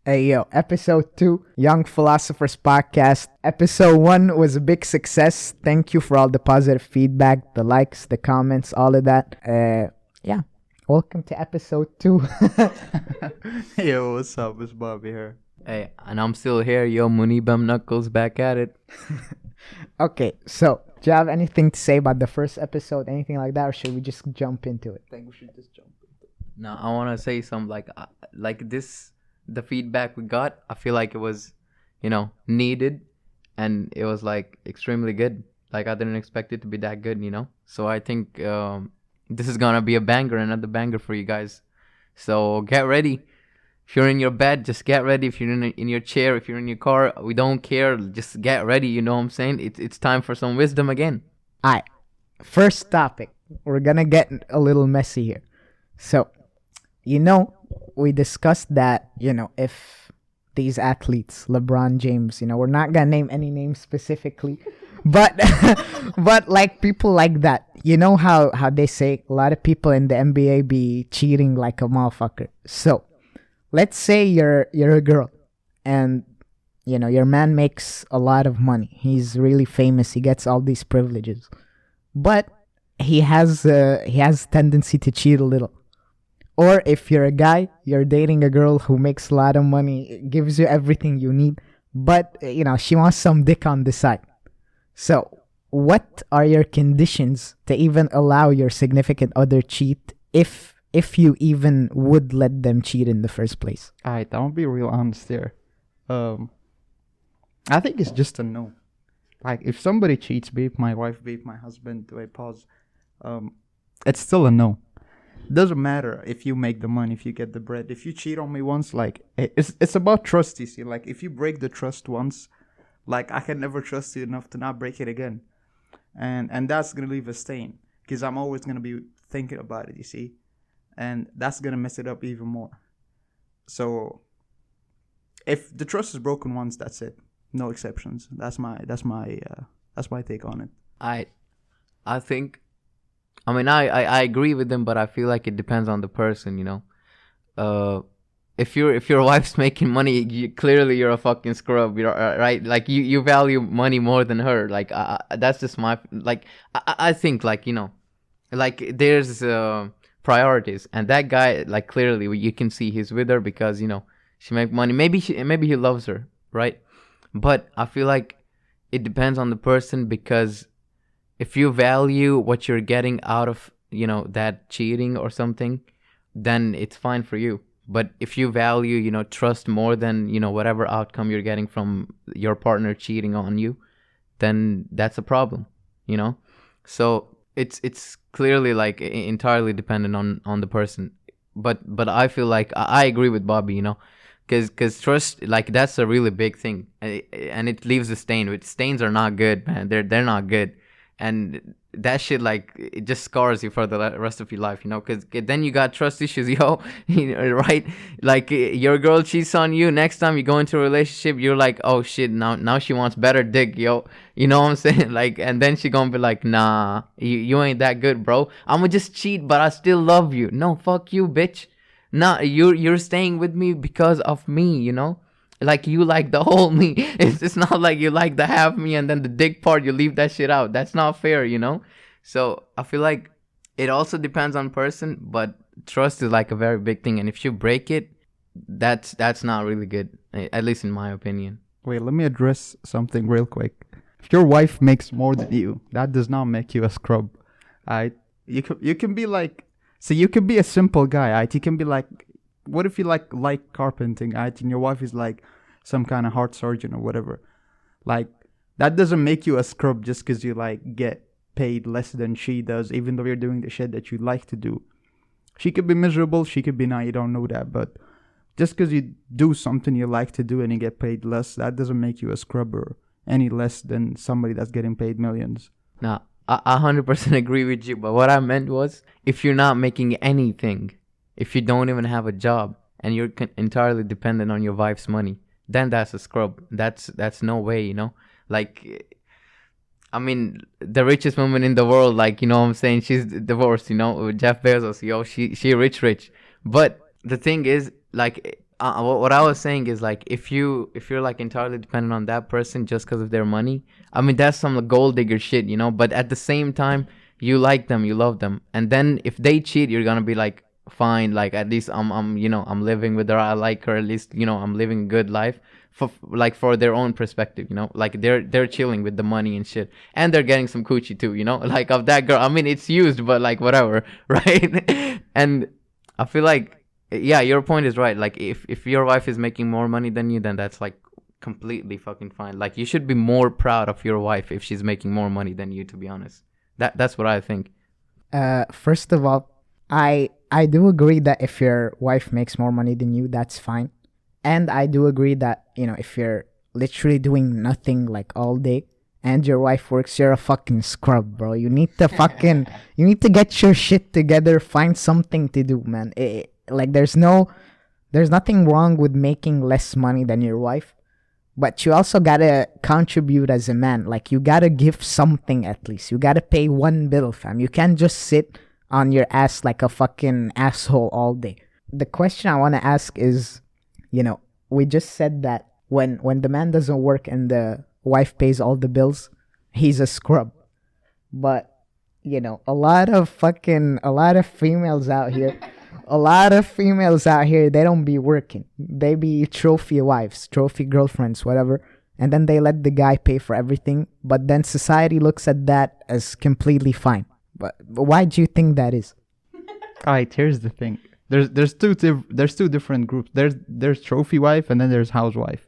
Hey yo, episode 2, Young Philosophers Podcast. Episode 1 was a big success. Thank you for all the positive feedback, the likes, the comments, all of that. Yeah, welcome to episode 2. Yo, what's up? It's Bobby here. Hey, and I'm still here, yo, Munibam Knuckles back at it. Okay, so do you have anything to say about the first episode, anything like that, or should we just jump into it? I think we should just jump into it. Now, I want to say something like this, the feedback we got, I feel like it was, needed, and it was, extremely good. Like, I didn't expect it to be that good, So I think this is going to be a banger, another banger for you guys. So get ready. If you're in your bed, just get ready. If you're in your chair, if you're in your car, we don't care. Just get ready, you know what I'm saying? It's time for some wisdom again. Alright, first topic. We're gonna get a little messy here. So, we discussed that, if these athletes, LeBron James, we're not gonna name any names specifically, but but like people like that, how they say a lot of people in the NBA be cheating like a motherfucker. So, let's say you're a girl, and your man makes a lot of money. He's really famous. He gets all these privileges, but he has tendency to cheat a little. Or if you're a guy, you're dating a girl who makes a lot of money, gives you everything you need, but she wants some dick on the side. So, what are your conditions to even allow your significant other cheat if you even would let them cheat in the first place? Alright, I want to be real honest here. I think it's just a no. Like, if somebody cheats, be it my wife, be it my husband, it's still a no. Doesn't matter if you make the money, if you get the bread. If you cheat on me once, it's about trust, you see. Like, if you break the trust once, I can never trust you enough to not break it again. And that's going to leave a stain. Because I'm always going to be thinking about it, you see. And that's going to mess it up even more. So, if the trust is broken once, that's it. No exceptions. That's my take on it. I think, I agree with them, but I feel like it depends on the person, If your wife's making money, clearly you're a fucking scrub, right? Like, you value money more than her. Like, that's just my, I think, there's priorities, and that guy, clearly you can see he's with her because, she make money. Maybe he loves her, right? But I feel like it depends on the person, because if you value what you're getting out of, that cheating or something, then it's fine for you. But if you value, trust more than, whatever outcome you're getting from your partner cheating on you, then that's a problem, So it's clearly entirely dependent on the person. But I feel like I agree with Bobby, because trust, that's a really big thing, and it leaves a stain. Stains are not good, man. They're not good. And that shit, it just scars you for the rest of your life, because then you got trust issues, right? Your girl cheats on you. Next time you go into a relationship, you're like, oh shit, now she wants better dick, yo. You know what I'm saying? And then she gonna be like, nah, you ain't that good, bro. I'ma just cheat, but I still love you. No, fuck you, bitch. Nah, you're staying with me because of me, you like the whole me. It's not like you like the half me and then the dick part, you leave that shit out. That's not fair, So I feel like it also depends on person, but trust is a very big thing. And if you break it, that's not really good, at least in my opinion. Wait, let me address something real quick. If your wife makes more than you, that does not make you a scrub. You can be so you can be a simple guy. You can be what if you like carpenting, and your wife is some kind of heart surgeon or whatever? That doesn't make you a scrub just because you get paid less than she does, even though you're doing the shit that you like to do. She could be miserable, she could be not, you don't know that, but just because you do something you like to do and you get paid less, that doesn't make you a scrubber any less than somebody that's getting paid millions. Now, I 100% agree with you, but what I meant was, if you're not making anything, if you don't even have a job, and you're entirely dependent on your wife's money, then that's a scrub. That's no way, the richest woman in the world, what I'm saying, she's divorced, with Jeff Bezos, she rich. But the thing is, what I was saying is like if you're like entirely dependent on that person just because of their money, I mean that's some gold digger shit, you know. But at the same time, you like them, you love them, and then if they cheat, you're gonna be like, fine, like at least I'm you know I'm living with her, I like her, at least you know I'm living a good life for like for their own perspective, you know, like they're chilling with the money and shit, and they're getting some coochie too, you know, like of that girl. I mean it's used, but like whatever, right? And I feel like yeah, your point is right. Like if your wife is making more money than you, then that's like completely fucking fine. Like you should be more proud of your wife if she's making more money than you, to be honest. That's what I think. First of all, I do agree that if your wife makes more money than you, that's fine. And I do agree that, you know, if you're literally doing nothing like all day and your wife works, you're a fucking scrub, bro. You need to fucking you need to get your shit together, find something to do, man. Like there's nothing wrong with making less money than your wife, but you also gotta contribute as a man. Like you gotta give something at least. You gotta pay one bill, fam. You can't just sit on your ass like a fucking asshole all day. The question I want to ask is, you know, we just said that when the man doesn't work and the wife pays all the bills, he's a scrub. But you know, a lot of females out here, they don't be working. They be trophy wives, trophy girlfriends, whatever. And then they let the guy pay for everything. But then society looks at that as completely fine. But why do you think that is? Alright, here's the thing. There's two different groups. There's trophy wife and then there's housewife.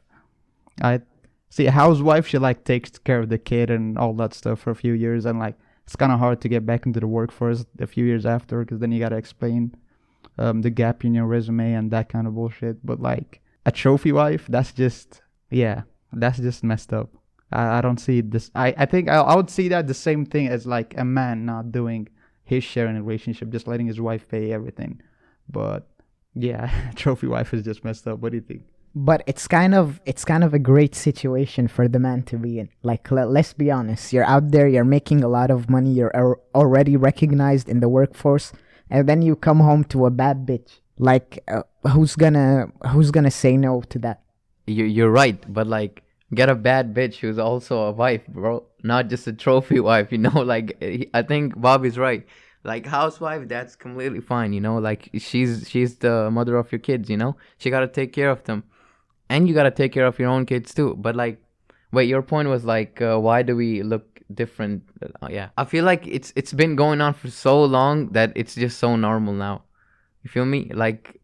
I see a housewife, she like takes care of the kid and all that stuff for a few years, and like it's kind of hard to get back into the workforce a few years after, because then you gotta explain the gap in your resume and that kind of bullshit. But like a trophy wife, that's just messed up. I don't see this. I think I would see that the same thing as like a man not doing his share in a relationship, just letting his wife pay everything. But yeah, trophy wife is just messed up. What do you think? But it's kind of a great situation for the man to be in. Like let's be honest, you're out there, you're making a lot of money, you're already recognized in the workforce, and then you come home to a bad bitch. Like who's gonna say no to that? You're right, but like get a bad bitch who's also a wife, bro, not just a trophy wife, you know. Like I think Bobby's right. Like housewife, that's completely fine, you know. Like she's the mother of your kids, you know. She gotta take care of them, and you gotta take care of your own kids too. But like, wait, your point was like, why do we look different? Yeah, I feel like it's been going on for so long that it's just so normal now. You feel me? Like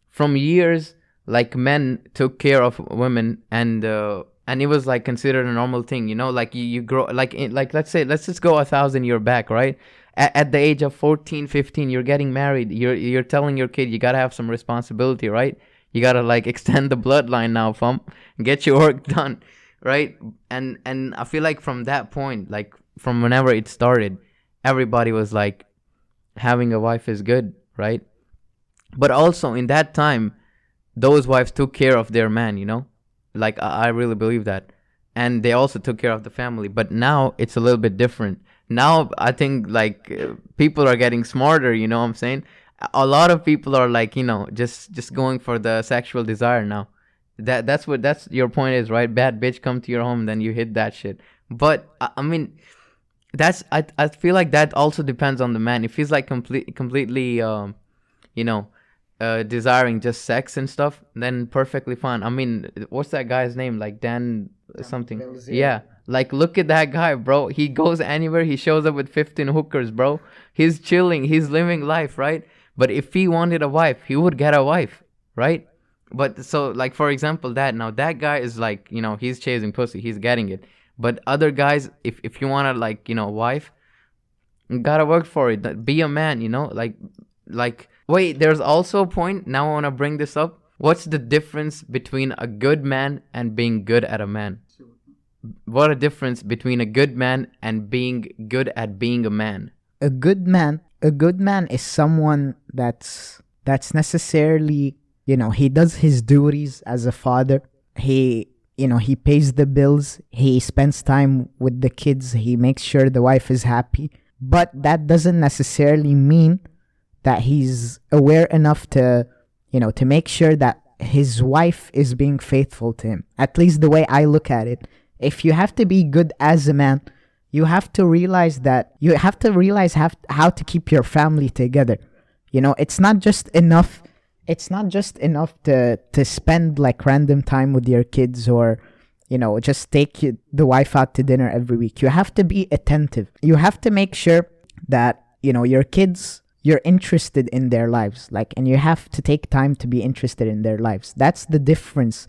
from years, like men took care of women, and it was like considered a normal thing, you know. Like you grow like let's just go 1,000 years back, right? At the age of 14, 15, you're getting married. You're telling your kid you gotta have some responsibility, right? You gotta like extend the bloodline now, fam. Get your work done, right? And I feel like from that point, like from whenever it started, everybody was like, having a wife is good, right? But also in that time, those wives took care of their man, you know? Like I really believe that. And they also took care of the family. But now it's a little bit different. Now I think like people are getting smarter, you know what I'm saying? A lot of people are like, you know, just going for the sexual desire now. That's your point is, right? Bad bitch come to your home, then you hit that shit. But I mean, I feel like that also depends on the man. If he's like completely you know, desiring just sex and stuff, then perfectly fine. I mean, what's that guy's name? Like Dan something. Yeah. Like, look at that guy, bro. He goes anywhere. He shows up with 15 hookers, bro. He's chilling. He's living life, right? But if he wanted a wife, he would get a wife, right? But so, like, for example, that guy is like, you know, he's chasing pussy. He's getting it. But other guys, if you want to, like, you know, wife, you gotta work for it. Be a man, you know? Like, wait, there's also a point. Now I want to bring this up. What's the difference between a good man and being good at a man? What a difference between a good man and being good at being a man. A good man is someone that's necessarily, you know, he does his duties as a father. He, you know, he pays the bills. He spends time with the kids. He makes sure the wife is happy. But that doesn't necessarily mean that he's aware enough to, you know, to make sure that his wife is being faithful to him. At least the way I look at it. If you have to be good as a man, you have to realize how to keep your family together. You know, it's not just enough to spend like random time with your kids, or just take the wife out to dinner every week. You have to be attentive. You have to make sure that your kids, you're interested in their lives, like, and you have to take time to be interested in their lives. That's the difference.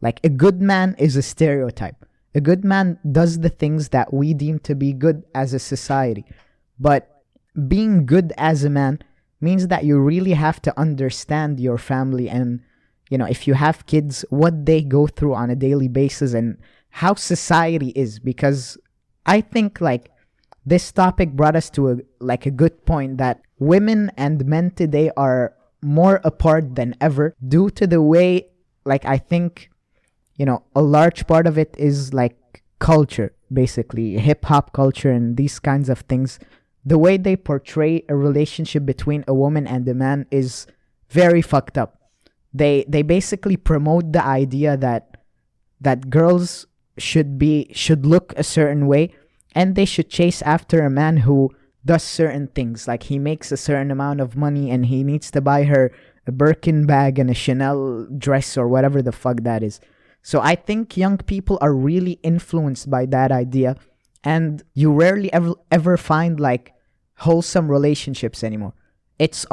Like, a good man is a stereotype. A good man does the things that we deem to be good as a society. But being good as a man means that you really have to understand your family, and if you have kids, what they go through on a daily basis and how society is. Because I think like this topic brought us to a good point, that women and men today are more apart than ever due to the way, like, I think a large part of it is like culture, basically hip hop culture and these kinds of things. The way they portray a relationship between a woman and a man is very fucked up. They basically promote the idea that girls should look a certain way, and they should chase after a man who does certain things. Like, he makes a certain amount of money and he needs to buy her a Birkin bag and a Chanel dress or whatever the fuck that is. So I think young people are really influenced by that idea, and you rarely ever find like wholesome relationships anymore. It's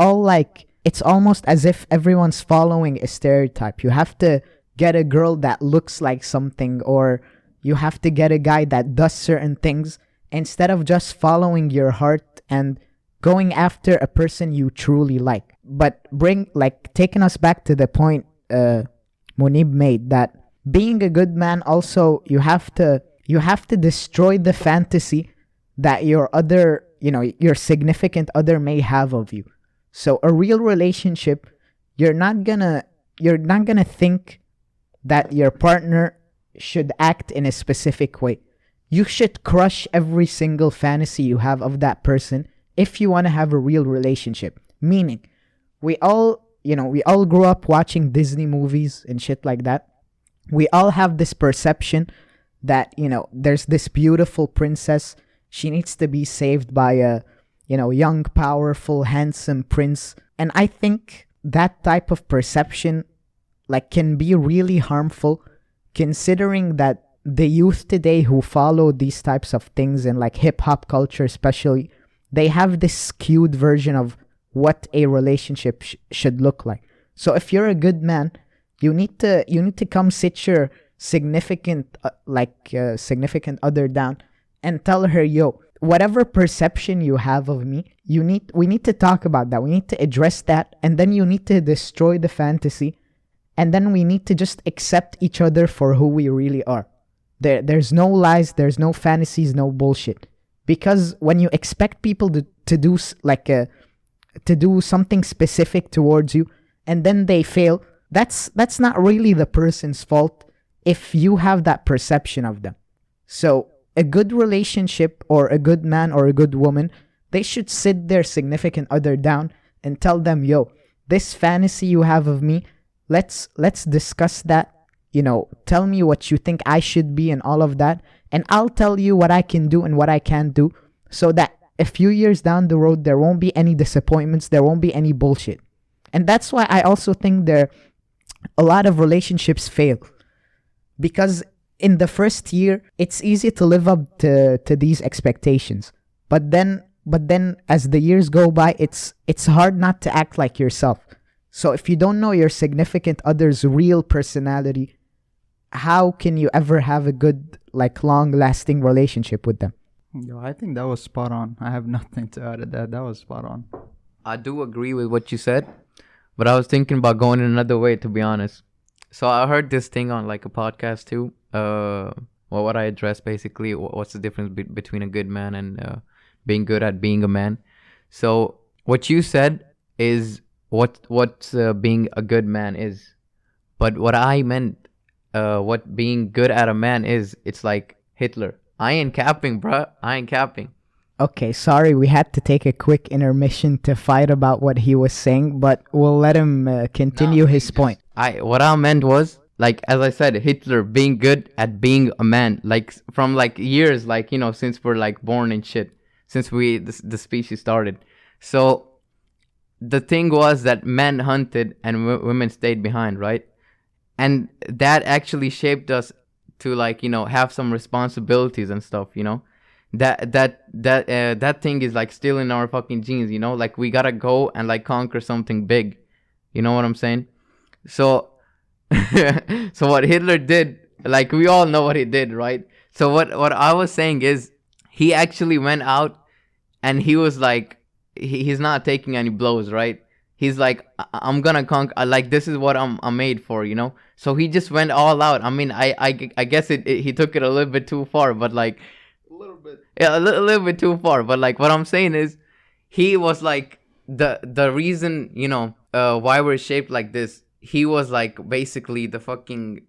almost as if everyone's following a stereotype. You have to get a girl that looks like something, or you have to get a guy that does certain things, instead of just following your heart and going after a person you truly like. But taking us back to the point Munib made, that being a good man also, you have to destroy the fantasy that your significant other may have of you. So a real relationship, you're not gonna think that your partner should act in a specific way. You should crush every single fantasy you have of that person if you want to have a real relationship. Meaning, we all grew up watching Disney movies and shit like that. We all have this perception that, there's this beautiful princess. She needs to be saved by a, young, powerful, handsome prince. And I think that type of perception, can be really harmful, considering that the youth today who follow these types of things, and like hip hop culture especially, they have this skewed version of what a relationship should look like. So if you're a good man, you need to come sit your significant other down and tell her, yo, whatever perception you have of me, we need to talk about that. We need to address that, and then you need to destroy the fantasy, and then we need to just accept each other for who we really are. There's no lies, there's no fantasies, no bullshit. Because when you expect people to do something specific towards you, and then they fail, that's not really the person's fault if you have that perception of them. So a good relationship, or a good man or a good woman, they should sit their significant other down and tell them, yo, this fantasy you have of me, let's discuss that. Tell me what you think I should be and all of that, and I'll tell you what I can do and what I can't do, so that a few years down the road there won't be any disappointments, there won't be any bullshit. And that's why I also think a lot of relationships fail, because in the first year it's easy to live up to these expectations, but then as the years go by, it's hard not to act like yourself. So if you don't know your significant other's real personality, how can you ever have a good, long-lasting relationship with them? Yo, I think that was spot on. I have nothing to add to that. That was spot on. I do agree with what you said, but I was thinking about going in another way, to be honest. So I heard this thing on a podcast too. What I address basically, what's the difference between a good man and being good at being a man. So what you said is what being a good man is, but what I meant, what being good at a man is, it's like Hitler. I ain't capping, bruh. I ain't capping. Okay, sorry, we had to take a quick intermission to fight about what he was saying, but we'll let him continue his point. What I meant was, like, as I said, Hitler being good at being a man, like from like years, like, since we're like born and shit, since the species started. So the thing was that men hunted and women stayed behind, right? And that actually shaped us to, like, have some responsibilities and stuff. That thing is like still in our fucking genes. Like, we gotta go and like conquer something big. You know what I'm saying? So so what Hitler did, like, we all know what he did, right? So what I was saying is, he actually went out and he was like, he's not taking any blows, right? He's like, I'm gonna conquer. Like, this is what I'm made for, So he just went all out. I mean, I guess he took it a little bit too far, but like a little bit, yeah, a little bit too far. But like, what I'm saying is, he was like the reason, why we're shaped like this. He was like basically the fucking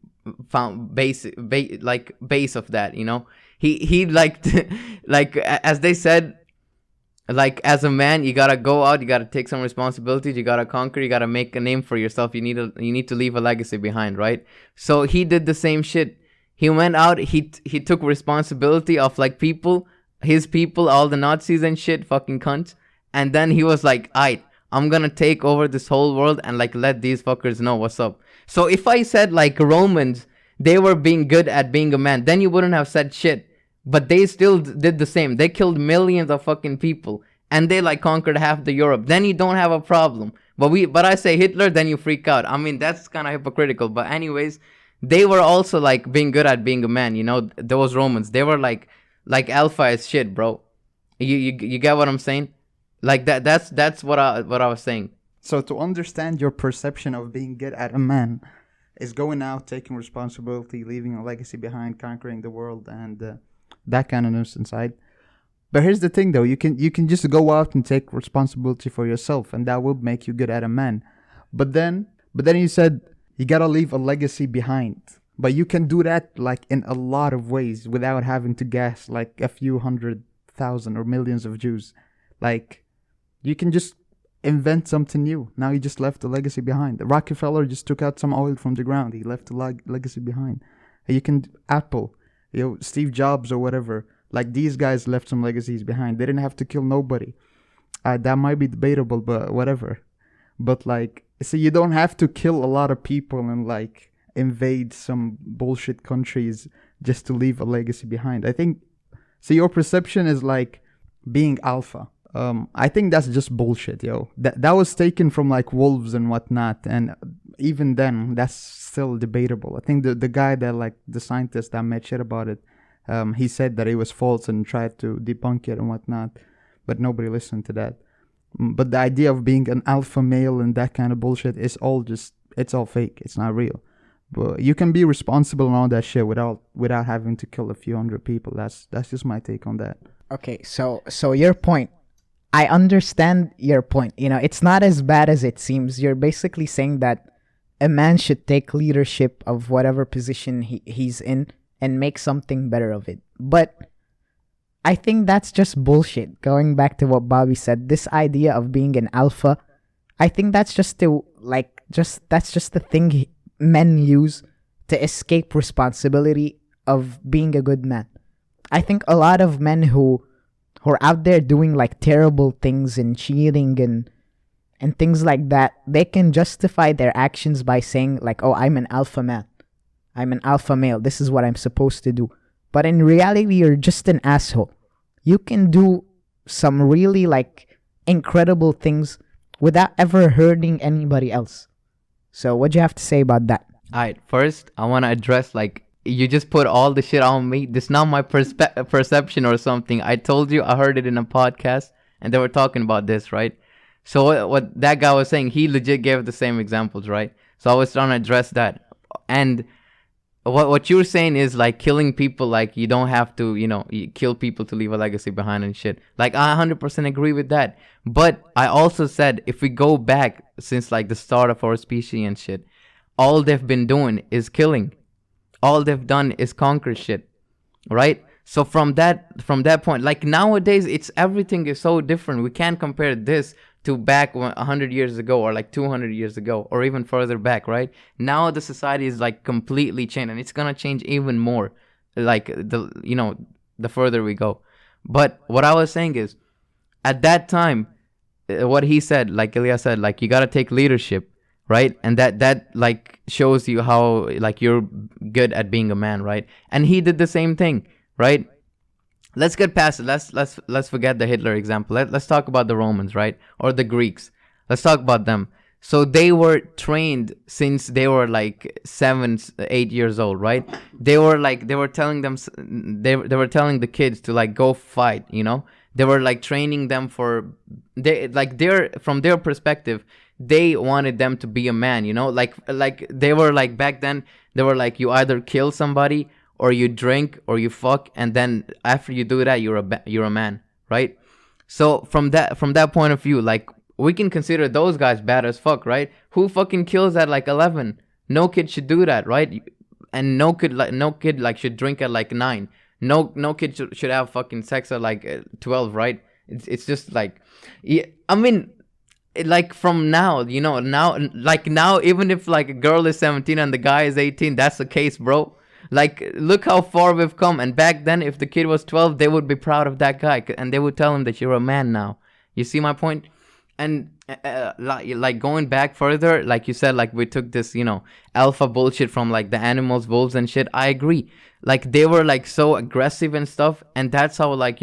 base of that, He like like, as they said, like, as a man, you gotta go out, you gotta take some responsibilities, you gotta conquer, you gotta make a name for yourself, you need to leave a legacy behind, right? So he did the same shit. He went out, he took responsibility of like his people, all the Nazis and shit, fucking cunts, and then he was like, aight, I'm gonna take over this whole world and like let these fuckers know what's up. So if I said like Romans, they were being good at being a man, then you wouldn't have said shit. But they still did the same. They killed millions of fucking people, and they like conquered half the Europe. Then you don't have a problem. But I say Hitler, then you freak out. I mean, that's kind of hypocritical. But anyways, they were also like being good at being a man. Those Romans, they were like alpha as shit, bro. You get what I'm saying? Like that's what I was saying. So to understand your perception of being good at a man is going out, taking responsibility, leaving a legacy behind, conquering the world, and that kind of ness inside. But here's the thing, though: you can just go out and take responsibility for yourself, and that will make you good at a man. But then you said you gotta leave a legacy behind. But you can do that like in a lot of ways without having to gas like a few 100,000 or millions of Jews. Like, you can just invent something new. Now you just left a legacy behind. Rockefeller just took out some oil from the ground. He left a legacy behind. You can Apple. Steve Jobs or whatever, like, these guys left some legacies behind. They didn't have to kill nobody. That might be debatable, but whatever. But like, so you don't have to kill a lot of people and like invade some bullshit countries just to leave a legacy behind. I think, so your perception is like being alpha. I think that's just bullshit, yo. That was taken from like wolves and whatnot, and even then, that's still debatable. I think the guy that, like, the scientist that made shit about it, he said that it was false and tried to debunk it and whatnot, but nobody listened to that. But the idea of being an alpha male and that kind of bullshit is it's all fake. It's not real. But you can be responsible and all that shit without having to kill a few hundred people. That's just my take on that. Okay, so your point. I understand your point. It's not as bad as it seems. You're basically saying that a man should take leadership of whatever position he's in and make something better of it. But I think that's just bullshit. Going back to what Bobby said, this idea of being an alpha, I think that's just the thing men use to escape responsibility of being a good man. I think a lot of men who are out there doing like terrible things and cheating and things like that, they can justify their actions by saying like, oh, I'm an alpha man. I'm an alpha male. This is what I'm supposed to do. But in reality, you're just an asshole. You can do some really like incredible things without ever hurting anybody else. So what do you have to say about that? Alright, first, I want to address, like, you just put all the shit on me. This is not my perception or something. I told you, I heard it in a podcast, and they were talking about this, right? So what that guy was saying, he legit gave the same examples, right? So I was trying to address that. And what you were saying is, like, killing people, like, you don't have to, you kill people to leave a legacy behind and shit. Like, I 100% agree with that. But I also said, if we go back since, like, the start of our species and shit, all they've been doing is killing. All they've done is conquer shit, right? So from that point, like nowadays, it's everything is so different. We can't compare this to back 100 years ago or like 200 years ago or even further back, right? Now the society is like completely changed, and it's gonna change even more, like the further we go. But what I was saying is, at that time, what he said, like Ilya said, like you gotta take leadership, right? And that like shows you how like you're good at being a man, right? And he did the same thing, right? Let's get past it. Let's forget the Hitler example. Let's talk about the Romans, right? Or the Greeks. Let's talk about them. So they were trained since they were like 7, 8 years old, right? They were telling them, they were telling the kids to like go fight, you know? They were like training them from their perspective, they wanted them to be a man, you know? Like they were like, back then, they were like, you either kill somebody or you drink or you fuck, and then after you do that, you're a man, right? So from that point of view, like, we can consider those guys bad as fuck, right? Who fucking kills at like 11? No kid should do that, right? And no kid like should drink at like 9. No kid should have fucking sex at like 12, right? It's just like, yeah, I mean, like from now, now even if like a girl is 17 and the guy is 18, that's the case, bro. Like, look how far we've come. And back then, if the kid was 12, they would be proud of that guy, and they would tell him that you're a man now. You see my point? And like going back further, like you said, like we took this, alpha bullshit from like the animals, wolves and shit. I agree. Like they were like so aggressive and stuff, and that's how like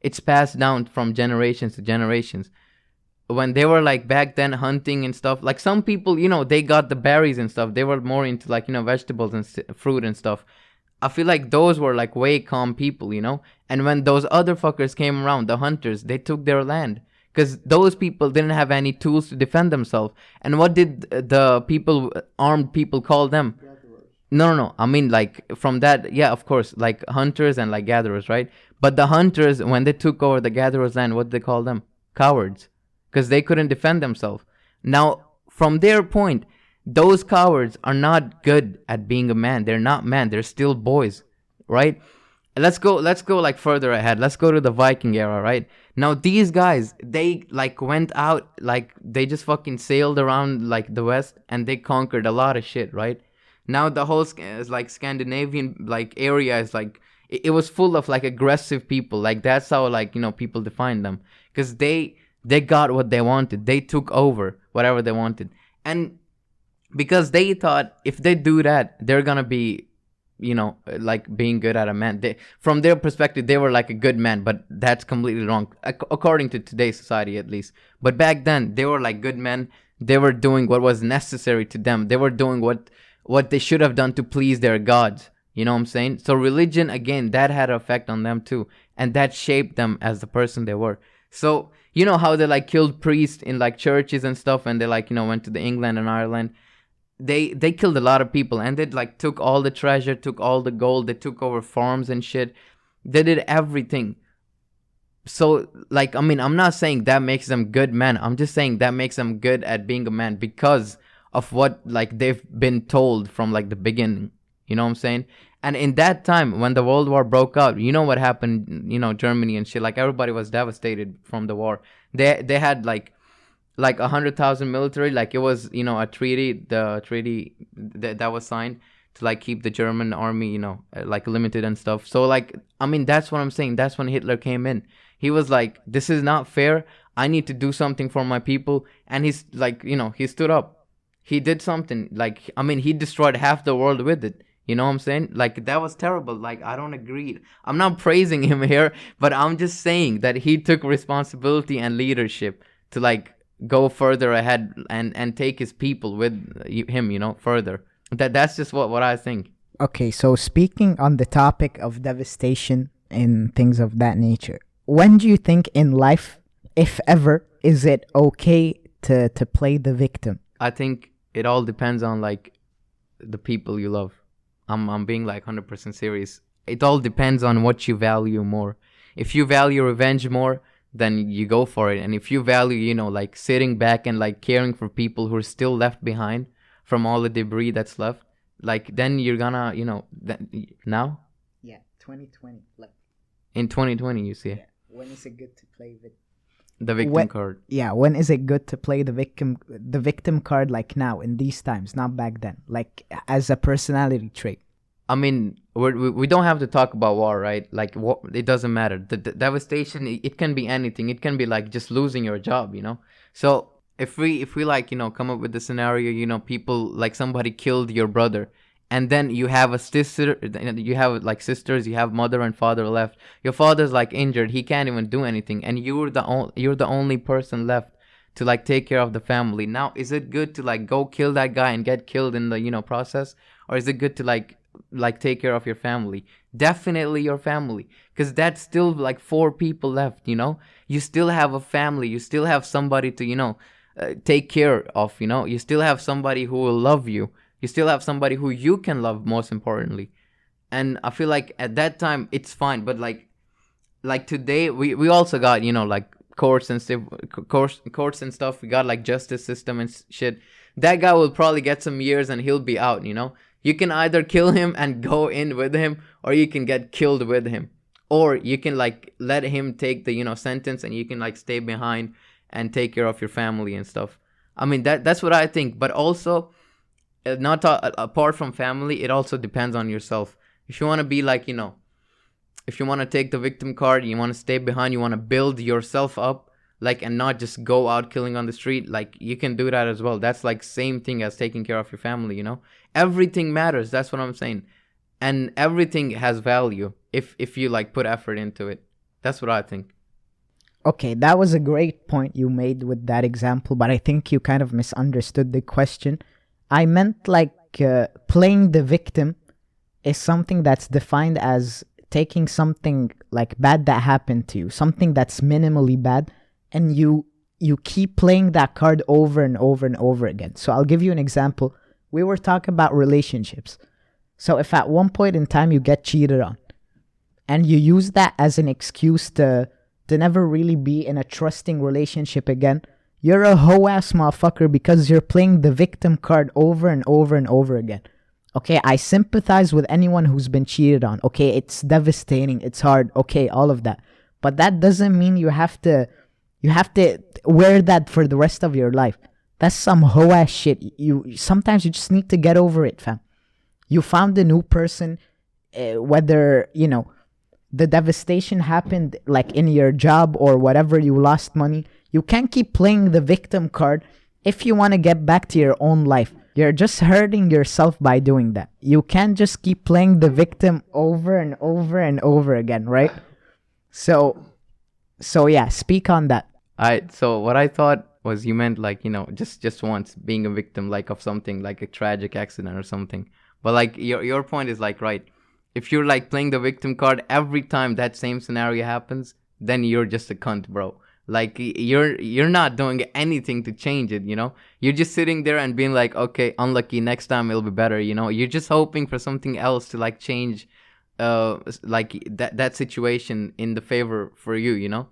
it's passed down from generations to generations. When they were like back then hunting and stuff, like some people, they got the berries and stuff. They were more into like vegetables and fruit and stuff. I feel like those were like way calm people, And when those other fuckers came around, the hunters, they took their land. Because those people didn't have any tools to defend themselves. And what did the people, armed people, call them? Gatherers. No. I mean, like, from that, yeah, of course, like hunters and like gatherers, right? But the hunters, when they took over the gatherers' land, what did they call them? Cowards. Because they couldn't defend themselves. Now, from their point, those cowards are not good at being a man. They're not men. They're still boys, right? Let's go like further ahead. Let's go to the Viking era, right? Now these guys, they like went out, like they just fucking sailed around like the West, and they conquered a lot of shit, right? Now the whole like Scandinavian like area is like, it was full of like aggressive people. Like that's how like people define them, because they got what they wanted. They took over whatever they wanted, and because they thought if they do that, they're gonna be like being good at a man. From their perspective, they were like a good man, but that's completely wrong, according to today's society at least. But back then, they were like good men. They were doing what was necessary to them. They were doing what they should have done to please their gods. You know what I'm saying? So religion, again, that had an effect on them too, and that shaped them as the person they were. So you know how they like killed priests in like churches and stuff, and they like went to the England and Ireland. They killed a lot of people, and they like took all the treasure, took all the gold, they took over farms and shit. They did everything. So like, I mean, I'm not saying that makes them good men. I'm just saying that makes them good at being a man because of what like they've been told from like the beginning. You know what I'm saying? And in that time when the World War broke out, you know what happened, Germany and shit, like everybody was devastated from the war. They had like 100,000 military. Like it was a treaty, the treaty that was signed to like keep the German army like limited and stuff. So like, I mean, that's what I'm saying. That's when Hitler came in. He was like, this is not fair, I need to do something for my people. And he's like, he stood up, he did something. Like, I mean, he destroyed half the world with it. You know what I'm saying? Like, that was terrible. Like, I don't agree. I'm not praising him here, but I'm just saying that he took responsibility and leadership to like go further ahead and take his people with him, further. That's just what I think. Okay, so speaking on the topic of devastation and things of that nature, when do you think in life, if ever, is it okay to play the victim? I think it all depends on like the people you love. I'm being like 100% serious. It all depends on what you value more. If you value revenge more, then you go for it. And if you value, like sitting back and like caring for people who are still left behind from all the debris that's left, like then you're gonna, now? Yeah, 2020. Like in 2020. You see, When is it good to play the victim when, card. yeah, when is it good to play the victim card, like now in these times, not back then, like as a personality trait? I mean, we don't have to talk about war, right? Like, it doesn't matter. The devastation, it can be anything. It can be like just losing your job, you know? So if we like, come up with the scenario, people, like somebody killed your brother, and then you have a sister, you have like sisters, you have mother and father left. Your father's like injured. He can't even do anything. And you're the only person left to like take care of the family. Now, is it good to like go kill that guy and get killed in the, process? Or is it good to like take care of your family? Definitely your family, because that's still like 4 people left. You still have a family, you still have somebody to take care of. You still have somebody who will love you, you still have somebody who you can love, most importantly. And I feel like at that time it's fine, but like today we also got like courts and stuff, courts and stuff. We got like justice system and shit. That guy will probably get some years and he'll be out. You can either kill him and go in with him, or you can get killed with him, or you can like let him take the sentence, and you can like stay behind and take care of your family and stuff. I mean, that's what I think. But also, not apart from family, it also depends on yourself. If you want to be like, if you want to take the victim card, you want to stay behind, you want to build yourself up, like, and not just go out killing on the street, like, you can do that as well. That's like same thing as taking care of your family. Everything matters. That's what I'm saying. And everything has value if you like put effort into it. That's what I think. Okay, that was a great point you made with that example, but I think you kind of misunderstood the question. I meant like playing the victim is something that's defined as taking something like bad that happened to you, something that's minimally bad, and you keep playing that card over and over and over again. So I'll give you an example. We were talking about relationships. So if at one point in time you get cheated on, and you use that as an excuse to never really be in a trusting relationship again, you're a hoe-ass motherfucker, because you're playing the victim card over and over and over again. Okay, I sympathize with anyone who's been cheated on. Okay, it's devastating, it's hard, okay, all of that. But that doesn't mean you have to wear that for the rest of your life. That's some hoe-ass shit. Sometimes you just need to get over it, fam. You found a new person, whether, the devastation happened like in your job or whatever, you lost money. You can't keep playing the victim card if you want to get back to your own life. You're just hurting yourself by doing that. You can't just keep playing the victim over and over and over again, right? So yeah, speak on that. So what I thought was you meant like, just once being a victim, like of something like a tragic accident or something. But like your point is like, right, if you're like playing the victim card every time that same scenario happens, then you're just a cunt, bro. Like you're not doing anything to change it, You're just sitting there and being like, okay, unlucky, next time it'll be better, You're just hoping for something else to like change like that situation in the favor for you,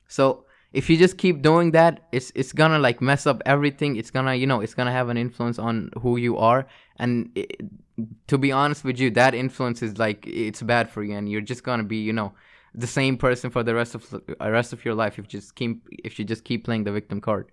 So if you just keep doing that, it's gonna like mess up everything. It's gonna it's gonna have an influence on who you are, and to be honest with you, that influence is like, it's bad for you, and you're just gonna be the same person for the rest of your life if you just keep playing the victim card.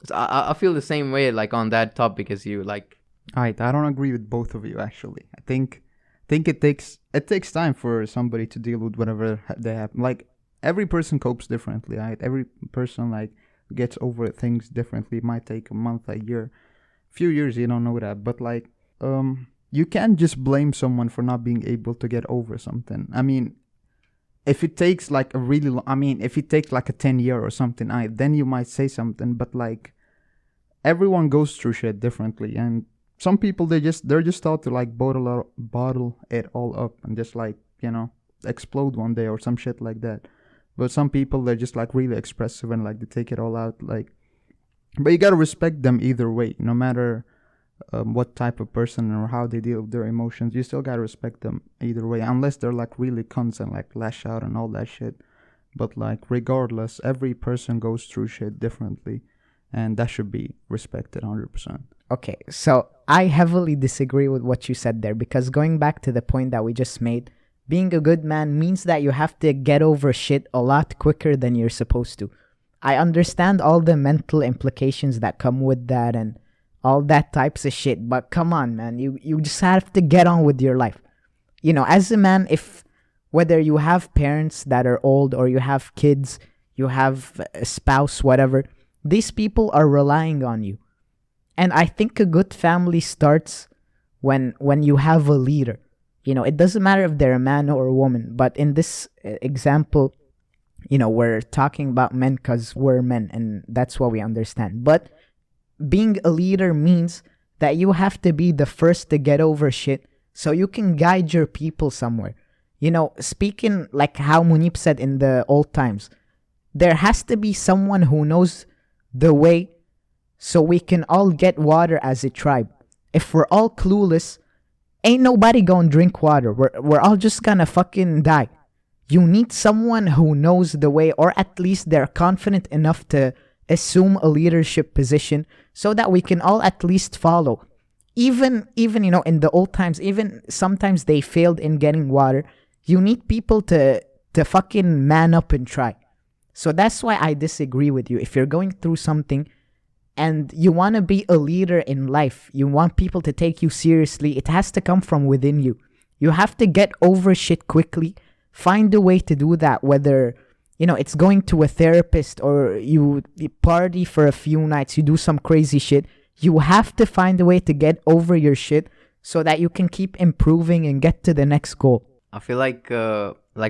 So I feel the same way like on that topic as you. Like, I don't agree with both of you actually. I think it takes time for somebody to deal with whatever they have. Like, every person copes differently, right? Every person like gets over things differently. It might take a month, a year, few years, you don't know that. But like, you can't just blame someone for not being able to get over something. I mean, if it takes like a really long, if it takes like a 10-year or something, then you might say something. But like, everyone goes through shit differently, and some people they're just taught to like bottle it all up and just like explode one day or some shit like that. But some people, they're just like really expressive and like they take it all out. Like, but you gotta respect them either way, no matter what type of person or how they deal with their emotions. You still gotta respect them either way, unless they're like really cunts and like lash out and all that shit. But like, regardless, every person goes through shit differently, and that should be respected 100%. Okay, so I heavily disagree with what you said there, because going back to the point that we just made, being a good man means that you have to get over shit a lot quicker than you're supposed to. I understand all the mental implications that come with that and all that types of shit, but come on, man, you just have to get on with your life. You know, as a man, if whether you have parents that are old or you have kids, you have a spouse, whatever, these people are relying on you. And I think a good family starts when you have a leader. You know, it doesn't matter if they're a man or a woman, but in this example, you know, we're talking about men because we're men and that's what we understand. But being a leader means that you have to be the first to get over shit so you can guide your people somewhere. You know, speaking like how Munib said in the old times, there has to be someone who knows the way so we can all get water as a tribe. If we're all clueless, ain't nobody gonna drink water. We're all just gonna fucking die. You need someone who knows the way, or at least they're confident enough to assume a leadership position so that we can all at least follow. Even you know, in the old times, even sometimes they failed in getting water. You need people to fucking man up and try. So that's why I disagree with you. If you're going through something and you want to be a leader in life, you want people to take you seriously, it has to come from within you. You have to get over shit quickly. Find a way to do that, whether, you know, it's going to a therapist or you party for a few nights, you do some crazy shit. You have to find a way to get over your shit so that you can keep improving and get to the next goal. I feel like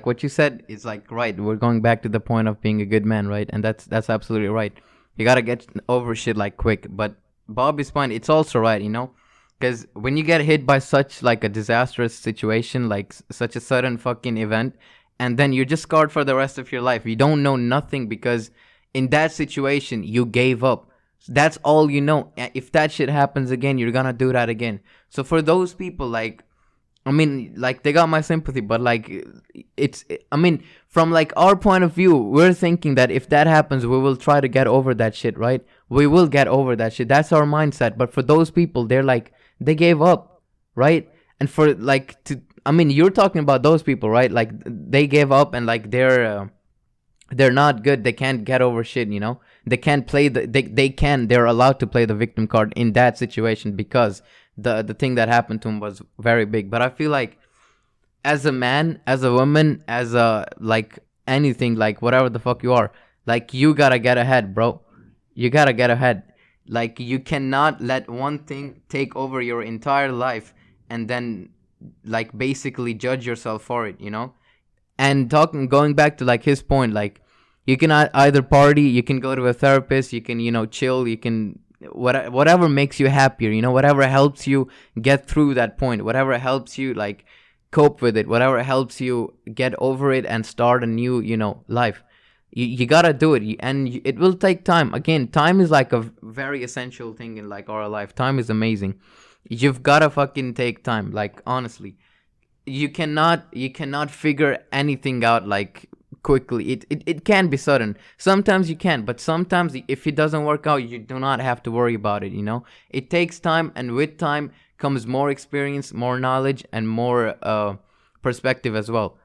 what you said is like right. We're going back to the point of being a good man, right? And that's absolutely right. You gotta get over shit like quick. But Bobby's point, it's also right, you know, because when you get hit by such like a disastrous situation, like such a sudden fucking event, and then you're just scarred for the rest of your life. You don't know nothing because in that situation you gave up. That's all you know. If that shit happens again, you're gonna do that again. So for those people, like, I mean, like, they got my sympathy, but like, I mean, from like our point of view, we're thinking that if that happens, we will try to get over that shit, right? We will get over that shit. That's our mindset. But for those people, they're like, they gave up, right? And for like, I mean, you're talking about those people, right? Like, they gave up and like, they're not good. They can't get over shit, you know? They can't play they're allowed to play the victim card in that situation because the thing that happened to him was very big. But I feel like as a man, as a woman, as a like anything, like whatever the fuck you are, like you gotta get ahead, bro. You gotta get ahead. Like you cannot let one thing take over your entire life and then like basically judge yourself for it, you know? And going back to like his point, like you can either party, you can go to a therapist, you can, you know, chill, you can whatever makes you happier, you know, whatever helps you get through that point, whatever helps you like cope with it, whatever helps you get over it and start a new, you know, life. You gotta do it, and it will take time. Again, time is like a very essential thing in like our life. Time is amazing. You've gotta fucking take time. Like honestly, you cannot figure anything out like quickly. It can be sudden. Sometimes you can, but sometimes if it doesn't work out, you do not have to worry about it, you know? It takes time, and with time comes more experience, more knowledge, and more perspective as well.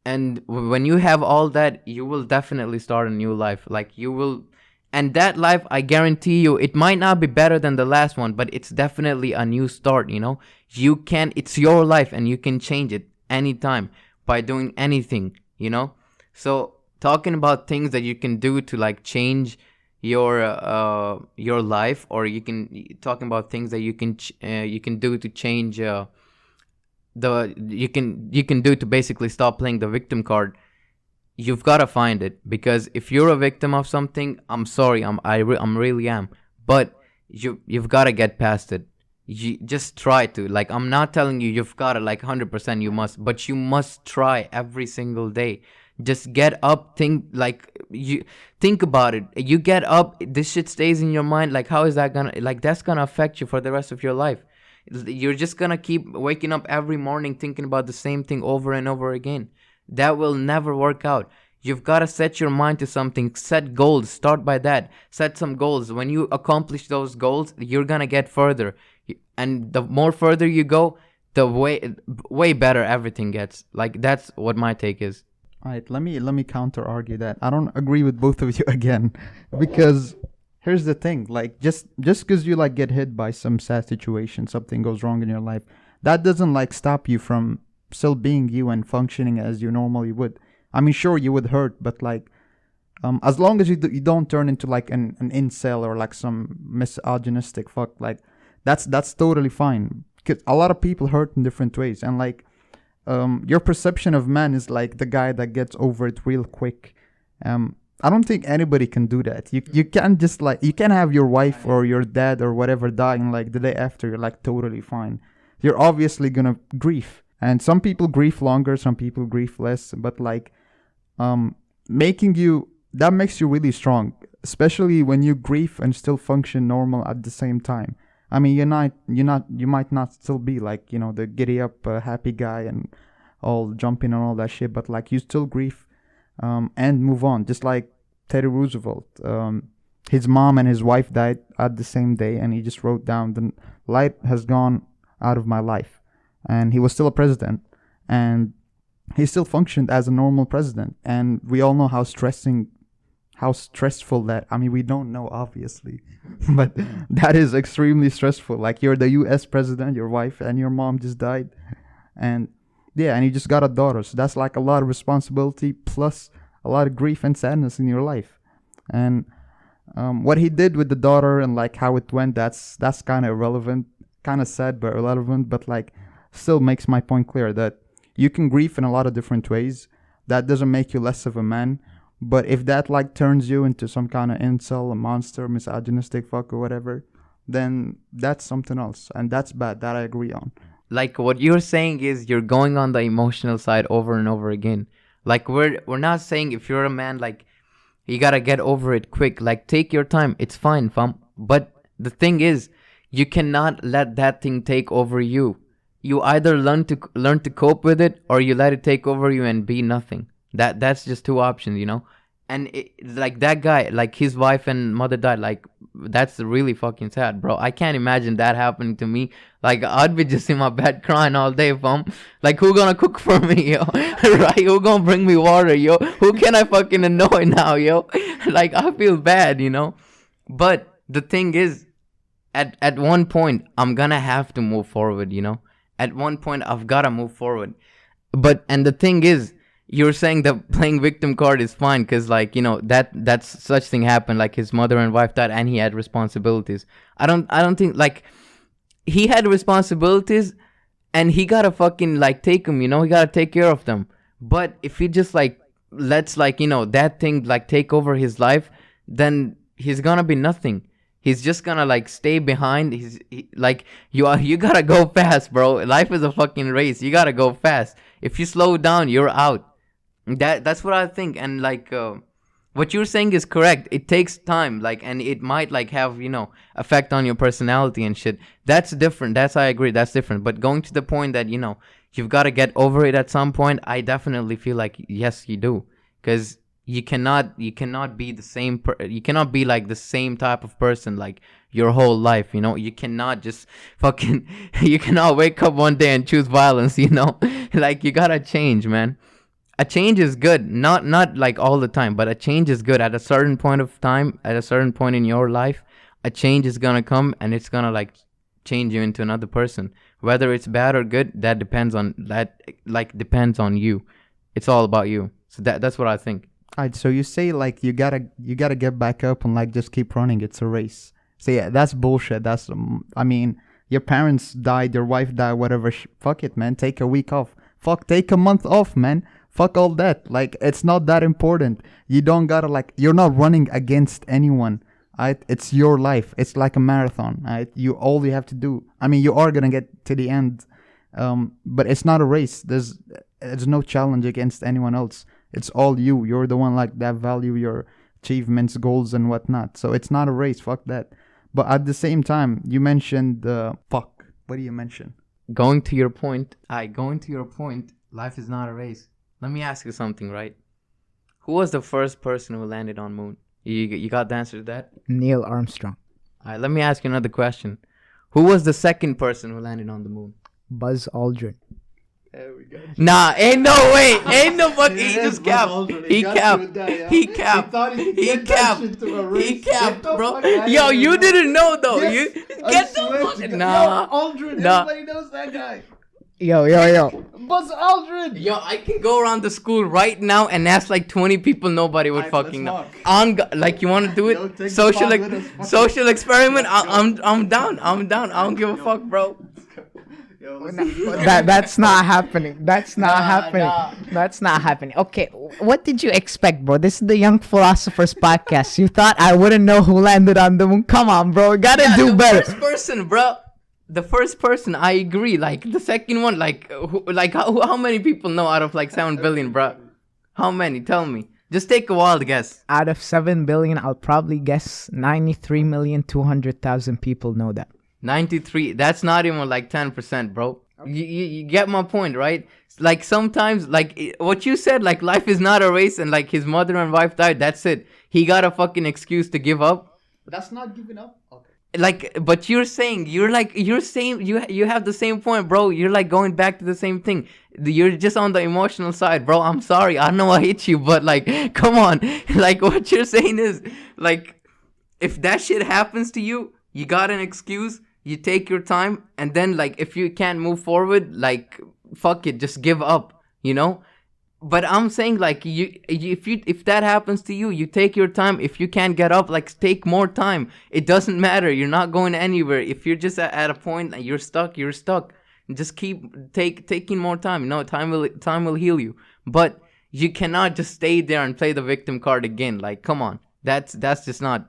And when you have all that, you will definitely start a new life. Like you will, and that life, I guarantee you, it might not be better than the last one, but it's definitely a new start, you know? It's your life and you can change it anytime by doing anything, you know? So talking about things that you can do to like change your life, or you can talking about things that you can do to change you can do to basically stop playing the victim card. You've got to find it, because if you're a victim of something, I'm sorry, I really am, but you've got to get past it. You just try to, like, I'm not telling you you've got to like 100% you must, but you must try every single day. Just get up, think about it. You get up, this shit stays in your mind. Like, how is that gonna, like, that's gonna affect you for the rest of your life. You're just gonna keep waking up every morning thinking about the same thing over and over again. That will never work out. You've got to set your mind to something. Set goals. Start by that. Set some goals. When you accomplish those goals, you're gonna get further. And the more further you go, the way better everything gets. Like that's what my take is. All right, let me counter argue that. I don't agree with both of you again, because here's the thing: like just because you like get hit by some sad situation, something goes wrong in your life, that doesn't like stop you from still being you and functioning as you normally would. I mean, sure, you would hurt, but like, as long as you don't turn into like an incel or like some misogynistic fuck, like that's totally fine. Because a lot of people hurt in different ways, and like, your perception of man is like the guy that gets over it real quick. I don't think anybody can do that. You can't just like, you can't have your wife or your dad or whatever dying like the day after you're like totally fine. You're obviously gonna grieve, and some people grieve longer, some people grieve less. But like, making you that makes you really strong, especially when you grieve and still function normal at the same time. I mean, you might not still be like, the giddy up, happy guy and all jumping and all that shit, but like you still grieve, and move on. Just like Teddy Roosevelt, his mom and his wife died at the same day, and he just wrote down, the light has gone out of my life, and he was still a president, and he still functioned as a normal president. And we all know how stressful that, I mean, we don't know obviously, but that is extremely stressful. Like, you're the US president, your wife and your mom just died, and yeah, and you just got a daughter, so that's like a lot of responsibility plus a lot of grief and sadness in your life. And what he did with the daughter and like how it went, that's kind of irrelevant, kind of sad but irrelevant, but like still makes my point clear that you can grieve in a lot of different ways. That doesn't make you less of a man. But if that like turns you into some kind of incel, a monster, misogynistic fuck or whatever, then that's something else, and that's bad. That I agree on. Like what you're saying is you're going on the emotional side over and over again. Like we're not saying if you're a man, like you gotta get over it quick. Like take your time. It's fine, fam. But the thing is, you cannot let that thing take over you. You either learn to cope with it, or you let it take over you and be nothing. That's just two options, And like that guy, like his wife and mother died. Like that's really fucking sad, bro. I can't imagine that happening to me. Like I'd be just in my bed crying all day, fam. Like who gonna cook for me, yo? Right? Who gonna bring me water, yo? Who can I fucking annoy now, yo? Like I feel bad, But the thing is, at one point I'm gonna have to move forward, At one point I've gotta move forward. And the thing is, you're saying that playing victim card is fine because, like, that's such thing happened. Like his mother and wife died, and he had responsibilities. I don't think like he had responsibilities, and he gotta fucking like take them. He gotta take care of them. But if he just like lets like that thing like take over his life, then he's gonna be nothing. He's just gonna like stay behind. Like you gotta go fast, bro. Life is a fucking race. You gotta go fast. If you slow down, you're out. That's what I think. And like what you're saying is correct. It takes time, like, and it might like have effect on your personality and shit. That's different. I agree. That's different. But going to the point that you've got to get over it at some point, I definitely feel like yes, you do, because you cannot be the same. You cannot be like the same type of person like your whole life. You cannot just fucking. You cannot wake up one day and choose violence. Like you gotta change, man. A change is good, not like all the time, but a change is good at a certain point of time, at a certain point in your life. A change is gonna come, and it's gonna like change you into another person. Whether it's bad or good, that depends on you. It's all about you. So that's what I think. Alright, so you say like you gotta get back up and like just keep running. It's a race. So yeah, that's bullshit. That's I mean, your parents died, your wife died, whatever. Fuck it, man. Take a week off. Fuck, take a month off, man. Fuck all that. Like, it's not that important. You don't gotta like. You're not running against anyone. Right? It's your life. It's like a marathon. Right? All you have to do. I mean, you are gonna get to the end, but it's not a race. There's no challenge against anyone else. It's all you. You're the one like that value your achievements, goals, and whatnot. So it's not a race. Fuck that. But at the same time, you mentioned fuck. What do you mention? Going to your point. Life is not a race. Let me ask you something, right? Who was the first person who landed on moon? You got the answer to that? Neil Armstrong. All right, let me ask you another question. Who was the second person who landed on the moon? Buzz Aldrin. There we go. Nah, ain't no way. Ain't no fucking. He It is just Buzz capped. Aldrin. He got capped. you with that, yeah. He capped. thought he could He get that capped. shit to a He race. capped, Get the bro. fuck outta Yo, here, you bro. didn't know though. Yes, You I get the swear to fuck. God. Nah. Yo, Aldrin. Nah. Everybody knows that guy. Yo. Buzz Aldrin. Yo, I can go around the school right now and ask like 20 people. Nobody would Alright, fucking let's know. walk. Like you want to do it? Yo, take the social pod with us, fuck. social experiment. Let's go. I'm down. I'm down. I don't give a fuck, bro. Yo, That's not happening. That's not happening. nah. That's not happening. Okay, what did you expect, bro? This is the Young Philosophers podcast. You thought I wouldn't know who landed on the moon? Come on, bro. You gotta do the better. First person, bro. The first person, I agree. Like the second one, how many people know out of like 7 billion, bro? How many? Tell me. Just take a wild guess. Out of 7 billion, I'll probably guess 93,200,000 people know that. 93. That's not even like 10%, bro. You get my point, right? Like sometimes, what you said, like life is not a race, and like his mother and wife died. That's it. He got a fucking excuse to give up. That's not giving up. Okay. Like, but you're saying you have the same point, bro. You're like going back to the same thing. You're just on the emotional side, bro. I'm sorry. I know I hit you, but like, come on. Like, what you're saying is like, if that shit happens to you, you got an excuse. You take your time, and then like, if you can't move forward, like, fuck it, just give up. You know. But I'm saying like if that happens to you, you take your time. If you can't get up, like take more time. It doesn't matter. You're not going anywhere. If you're just at a point that you're stuck, you're stuck. Just keep taking more time. You know, time will heal you. But you cannot just stay there and play the victim card again. Like, come on, that's just not,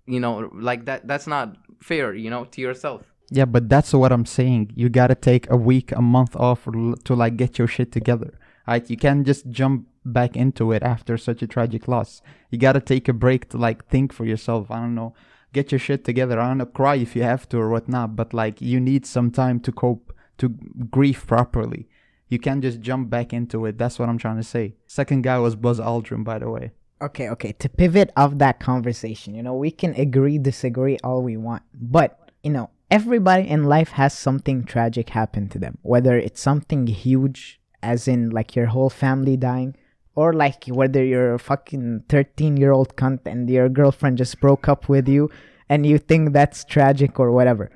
you know, like that's not fair, you know, to yourself. Yeah, but that's what I'm saying. You gotta take a week, a month off to like get your shit together. Right? You can't just jump back into it after such a tragic loss. You gotta take a break to like think for yourself. I don't know, get your shit together. I don't know, cry if you have to or whatnot. But like, you need some time to cope, to grieve properly. You can't just jump back into it. That's what I'm trying to say. Second guy was Buzz Aldrin, by the way. Okay. To pivot off that conversation, you know, we can agree, disagree all we want. But, you know, everybody in life has something tragic happen to them. Whether it's something huge, as in like your whole family dying, or like whether you're a fucking 13-year-old cunt and your girlfriend just broke up with you and you think that's tragic or whatever.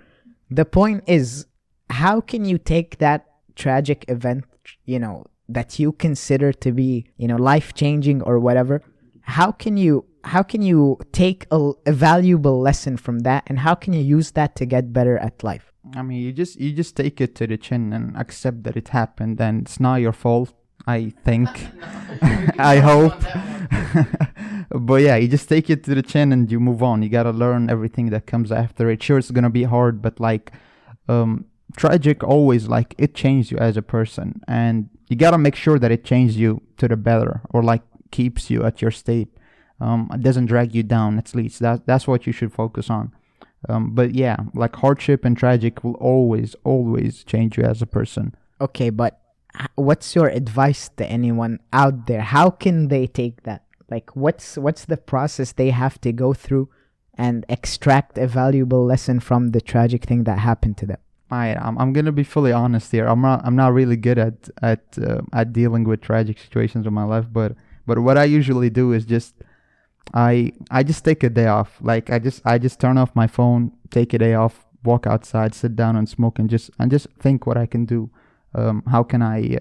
The point is, how can you take that tragic event, you know, that you consider to be, you know, life-changing or whatever, how can you take a valuable lesson from that, and how can you use that to get better at life? I mean, you just take it to the chin and accept that it happened, and it's not your fault, I think. I hope. But yeah, you just take it to the chin and you move on. You gotta learn everything that comes after it. Sure, it's gonna be hard, but like, tragic always, like, it changed you as a person, and you gotta make sure that it changed you to the better, or like keeps you at your state. It doesn't drag you down. At least that's what you should focus on. But yeah, like, hardship and tragic will always change you as a person. Okay, but what's your advice to anyone out there? How can they take that? Like, what's the process they have to go through and extract a valuable lesson from the tragic thing that happened to them? I'm gonna be fully honest here. I'm not really good at dealing with tragic situations in my life, but what I usually do is just I just take a day off. Like, I just turn off my phone, take a day off, walk outside, sit down and smoke, and just think what I can do. How can I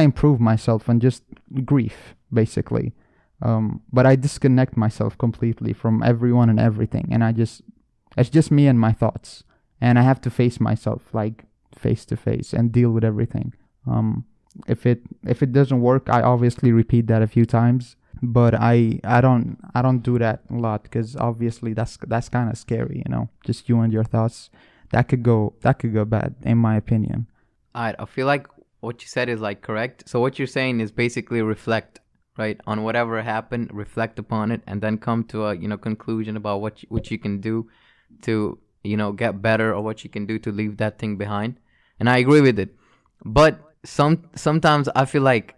improve myself, and just grief, basically. But I disconnect myself completely from everyone and everything, and it's just me and my thoughts, and I have to face myself, like, face to face, and deal with everything. If it doesn't work, I obviously repeat that a few times. But I don't do that a lot, because obviously that's kind of scary, you know, just you and your thoughts. That could go bad, in my opinion. Alright, I feel like what you said is like correct. So what you're saying is basically reflect, right, on whatever happened, reflect upon it, and then come to a, you know, conclusion about what you can do to, you know, get better, or what you can do to leave that thing behind. And I agree with it. But sometimes I feel like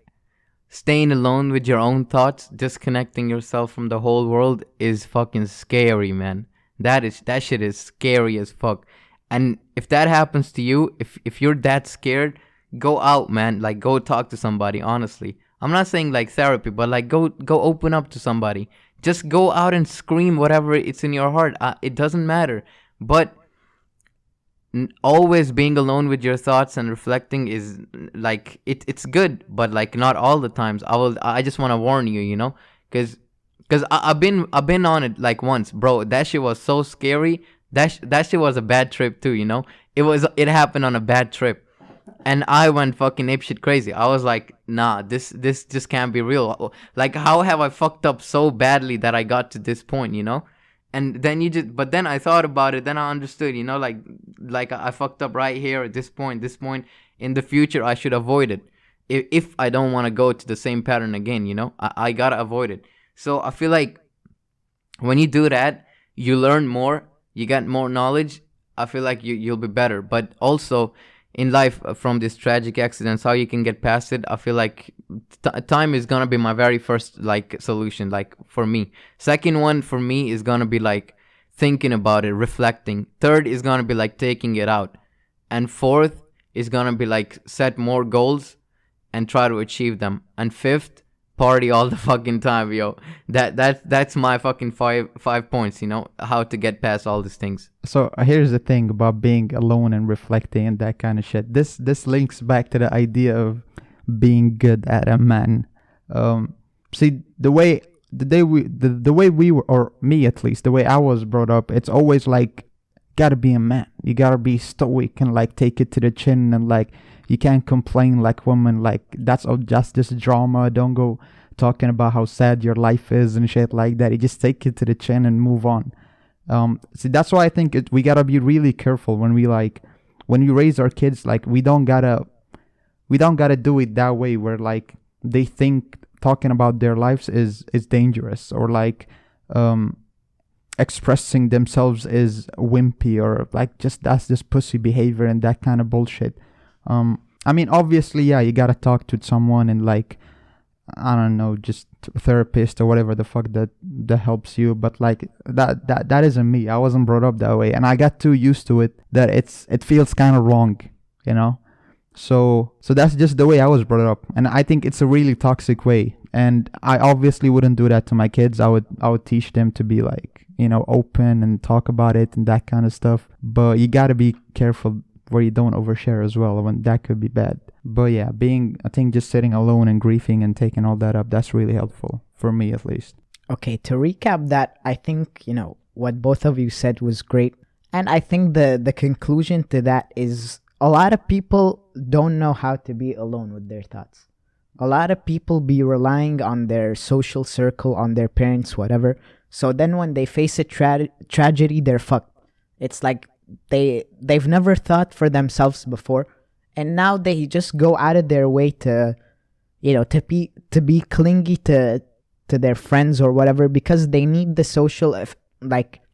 staying alone with your own thoughts, disconnecting yourself from the whole world, is fucking scary, man. That shit is scary as fuck. And if that happens to you, if you're that scared, go out, man. Like, go talk to somebody, honestly. I'm not saying like therapy, but like go open up to somebody. Just go out and scream whatever it's in your heart. It doesn't matter. But always being alone with your thoughts and reflecting is like it's good, but like not all the times. I just want to warn you, because I've been on it like once, bro. That shit was so scary. That shit was a bad trip too, it happened on a bad trip, and I went fucking apeshit crazy. I was like, nah, this just can't be real. Like, how have I fucked up so badly that I got to this point? And then but then I thought about it, then I understood, like I fucked up right here at this point. In the future, I should avoid it. If I don't want to go to the same pattern again, I gotta avoid it. So I feel like when you do that, you learn more, you get more knowledge. I feel like you'll be better. But also in life, from these tragic accidents, how you can get past it, I feel like time is gonna be my very first like solution, like for me. Second one for me is gonna be like thinking about it, reflecting. Third is gonna be like taking it out, and fourth is gonna be like set more goals and try to achieve them. And fifth, party all the fucking time, yo. That's my fucking five points, how to get past all these things. So here's the thing about being alone and reflecting and that kind of shit. This links back to the idea of being good at a man. See, the way we were, or me at least, the way I was brought up, it's always like, gotta be a man. You gotta be stoic and like take it to the chin, and like you can't complain like women. Like, that's all just this drama. Don't go talking about how sad your life is and shit like that. You just take it to the chin and move on. See, that's why I think we gotta be really careful when we raise our kids. Like, we don't gotta do it that way where like they think talking about their lives is dangerous, or like expressing themselves is wimpy, or like just that's this pussy behavior and that kind of bullshit. I mean, obviously, yeah, you gotta talk to someone and like, I don't know, just a therapist or whatever the fuck that helps you. But like that isn't me. I wasn't brought up that way, and I got too used to it that it feels kind of wrong, So that's just the way I was brought up, and I think it's a really toxic way. And I obviously wouldn't do that to my kids. I would teach them to be like, open and talk about it and that kind of stuff. But you gotta be careful where you don't overshare as well, when that could be bad. But yeah, I think just sitting alone and grieving and taking all that up, that's really helpful for me at least. Okay, to recap that, I think, what both of you said was great. And I think the conclusion to that is a lot of people don't know how to be alone with their thoughts. A lot of people be relying on their social circle, on their parents, whatever. So then when they face a tragedy, they're fucked. It's like they've never thought for themselves before, and now they just go out of their way to to be clingy to their friends or whatever, because they need the social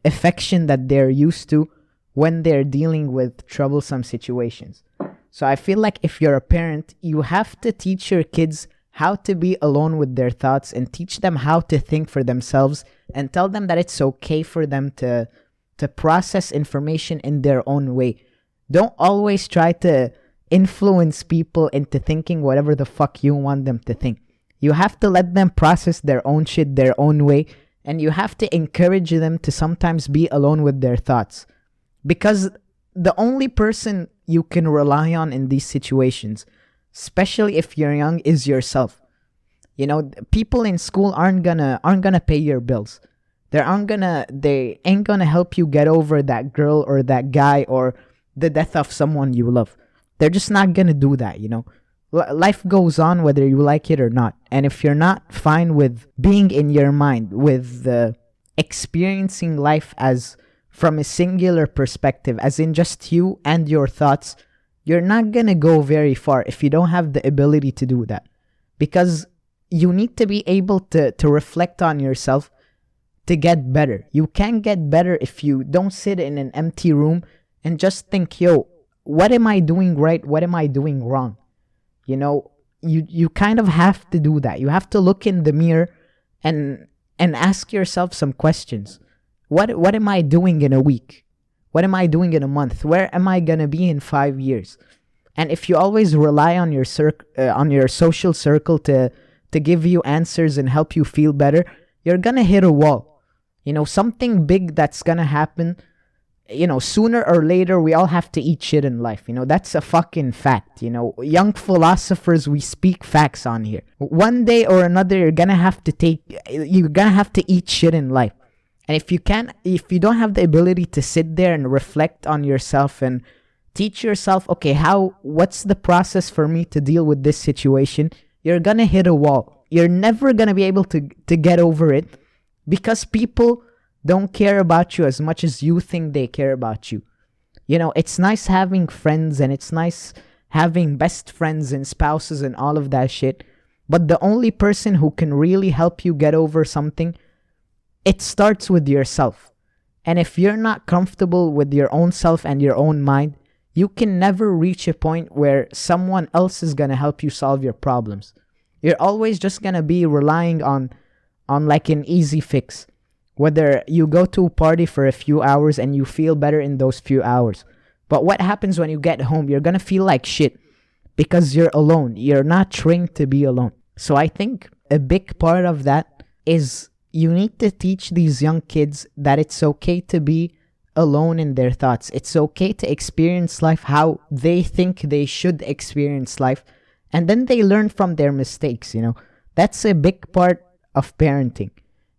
affection that they're used to when they're dealing with troublesome situations. So I feel like if you're a parent, you have to teach your kids how to be alone with their thoughts, and teach them how to think for themselves, and tell them that it's okay for them to process information in their own way. Don't always try to influence people into thinking whatever the fuck you want them to think. You have to let them process their own shit their own way, and you have to encourage them to sometimes be alone with their thoughts. Because the only person you can rely on in these situations, especially if you're young, is yourself. People in school aren't gonna pay your bills. They ain't gonna help you get over that girl or that guy or the death of someone you love. They're just not gonna do that, Life goes on whether you like it or not. And if you're not fine with being in your mind, with experiencing life as from a singular perspective, as in just you and your thoughts, you're not gonna go very far if you don't have the ability to do that. Because you need to be able to reflect on yourself to get better. You can't get better if you don't sit in an empty room and just think, yo, what am I doing right? What am I doing wrong? You kind of have to do that. You have to look in the mirror and ask yourself some questions. What am I doing in a week? What am I doing in a month? Where am I gonna be in 5 years? And if you always rely on your on your social circle to give you answers and help you feel better, you're gonna hit a wall. Something big that's gonna happen. Sooner or later, we all have to eat shit in life. That's a fucking fact. Young philosophers, we speak facts on here. One day or another, you're gonna have to eat shit in life. And if you don't have the ability to sit there and reflect on yourself and teach yourself, okay, what's the process for me to deal with this situation, you're gonna hit a wall. You're never gonna be able to get over it, because people don't care about you as much as you think they care about you. It's nice having friends, and it's nice having best friends and spouses and all of that shit. But the only person who can really help you get over something, it starts with yourself. And if you're not comfortable with your own self and your own mind, you can never reach a point where someone else is going to help you solve your problems. You're always just going to be relying on like an easy fix. Whether you go to a party for a few hours and you feel better in those few hours. But what happens when you get home? You're going to feel like shit because you're alone. You're not trained to be alone. So I think a big part of that is you need to teach these young kids that it's okay to be alone in their thoughts. It's okay to experience life how they think they should experience life. And then they learn from their mistakes, That's a big part of parenting.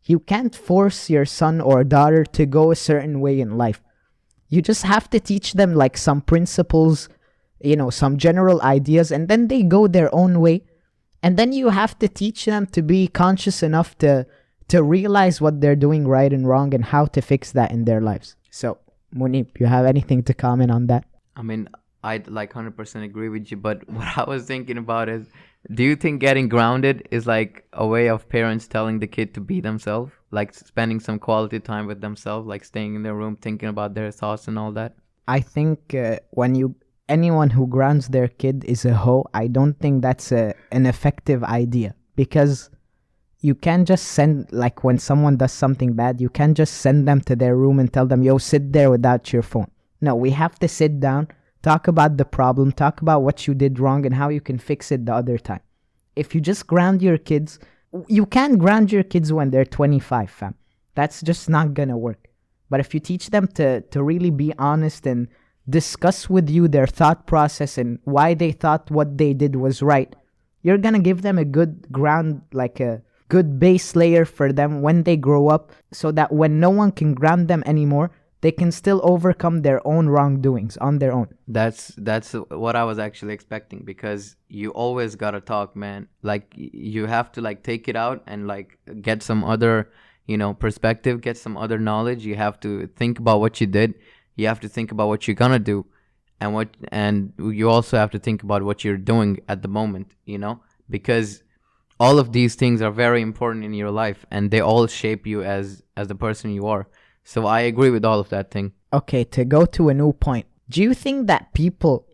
You can't force your son or daughter to go a certain way in life. You just have to teach them like some principles, some general ideas, and then they go their own way. And then you have to teach them to be conscious enough to realize what they're doing right and wrong and how to fix that in their lives. So, Munib, you have anything to comment on that? I mean, I'd like 100% agree with you, but what I was thinking about is, do you think getting grounded is like a way of parents telling the kid to be themselves? Like spending some quality time with themselves, like staying in their room, thinking about their thoughts and all that? I think anyone who grounds their kid is a hoe. I don't think that's an effective idea, because you can't just send, like when someone does something bad, you can't just send them to their room and tell them, yo, sit there without your phone. No, we have to sit down, talk about the problem, talk about what you did wrong and how you can fix it the other time. If you just ground your kids, you can't ground your kids when they're 25, fam. That's just not gonna work. But if you teach them to really be honest and discuss with you their thought process and why they thought what they did was right, you're gonna give them a good ground, like a good base layer for them when they grow up, so that when no one can ground them anymore, they can still overcome their own wrongdoings on their own. That's what I was actually expecting, because you always gotta talk, man. Like you have to like take it out and like get some other, perspective, get some other knowledge. You have to think about what you did. You have to think about what you're gonna do, and you also have to think about what you're doing at the moment, because all of these things are very important in your life, and they all shape you as the person you are. So I agree with all of that thing. Okay, to go to a new point. Do you think that people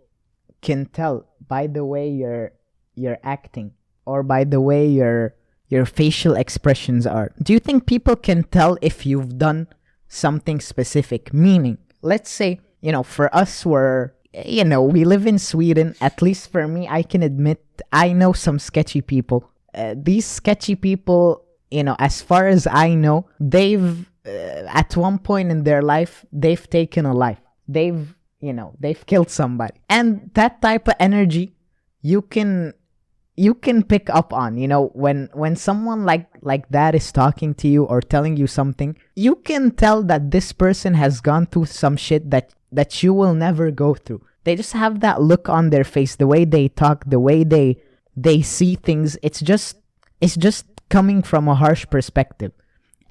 can tell by the way you're acting, or by the way your facial expressions are? Do you think people can tell if you've done something specific? Meaning, let's say, for us, we live in Sweden. At least for me, I can admit I know some sketchy people. These sketchy people, as far as I know, they've at one point in their life, they've taken a life. They've killed somebody. And that type of energy, you can pick up on, when someone like that is talking to you or telling you something, you can tell that this person has gone through some shit that you will never go through. They just have that look on their face, the way they talk, the way they see things. It's just coming from a harsh perspective.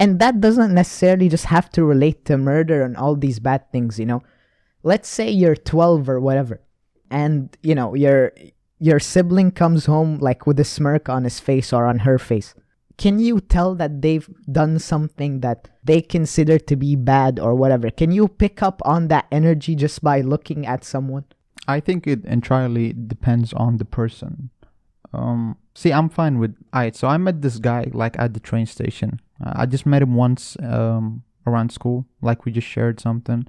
And that doesn't necessarily just have to relate to murder and all these bad things, Let's say you're 12 or whatever, and, your sibling comes home like with a smirk on his face or on her face. Can you tell that they've done something that they consider to be bad or whatever? Can you pick up on that energy just by looking at someone? I think it entirely depends on the person. See, I'm fine with... so I met this guy like at the train station. I just met him once around school, like we just shared something.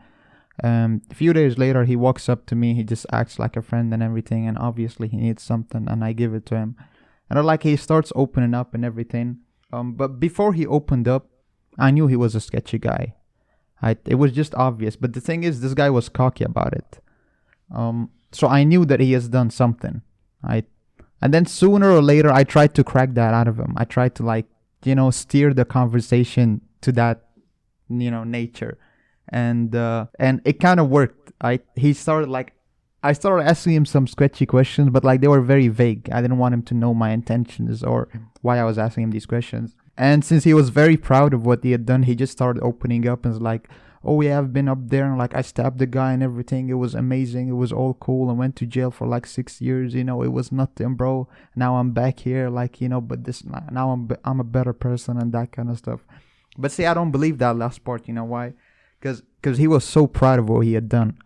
A few days later, he walks up to me. He just acts like a friend and everything. And obviously, he needs something, and I give it to him. And like he starts opening up and everything. But before he opened up, I knew he was a sketchy guy. It was just obvious. But the thing is, this guy was cocky about it. So I knew that he has done something. And then sooner or later, I tried to crack that out of him. I tried to steer the conversation to that, nature, and it kind of worked. I started asking him some sketchy questions, but like they were very vague. I didn't want him to know my intentions or why I was asking him these questions. And since he was very proud of what he had done, he just started opening up and was like, "Oh yeah, I've been up there and like I stabbed the guy and everything. It was amazing. It was all cool. I went to jail for like 6 years. It was nothing, bro. Now I'm back here, but this now I'm a better person and that kind of stuff." But see, I don't believe that last part. You know why? Because he was so proud of what he had done.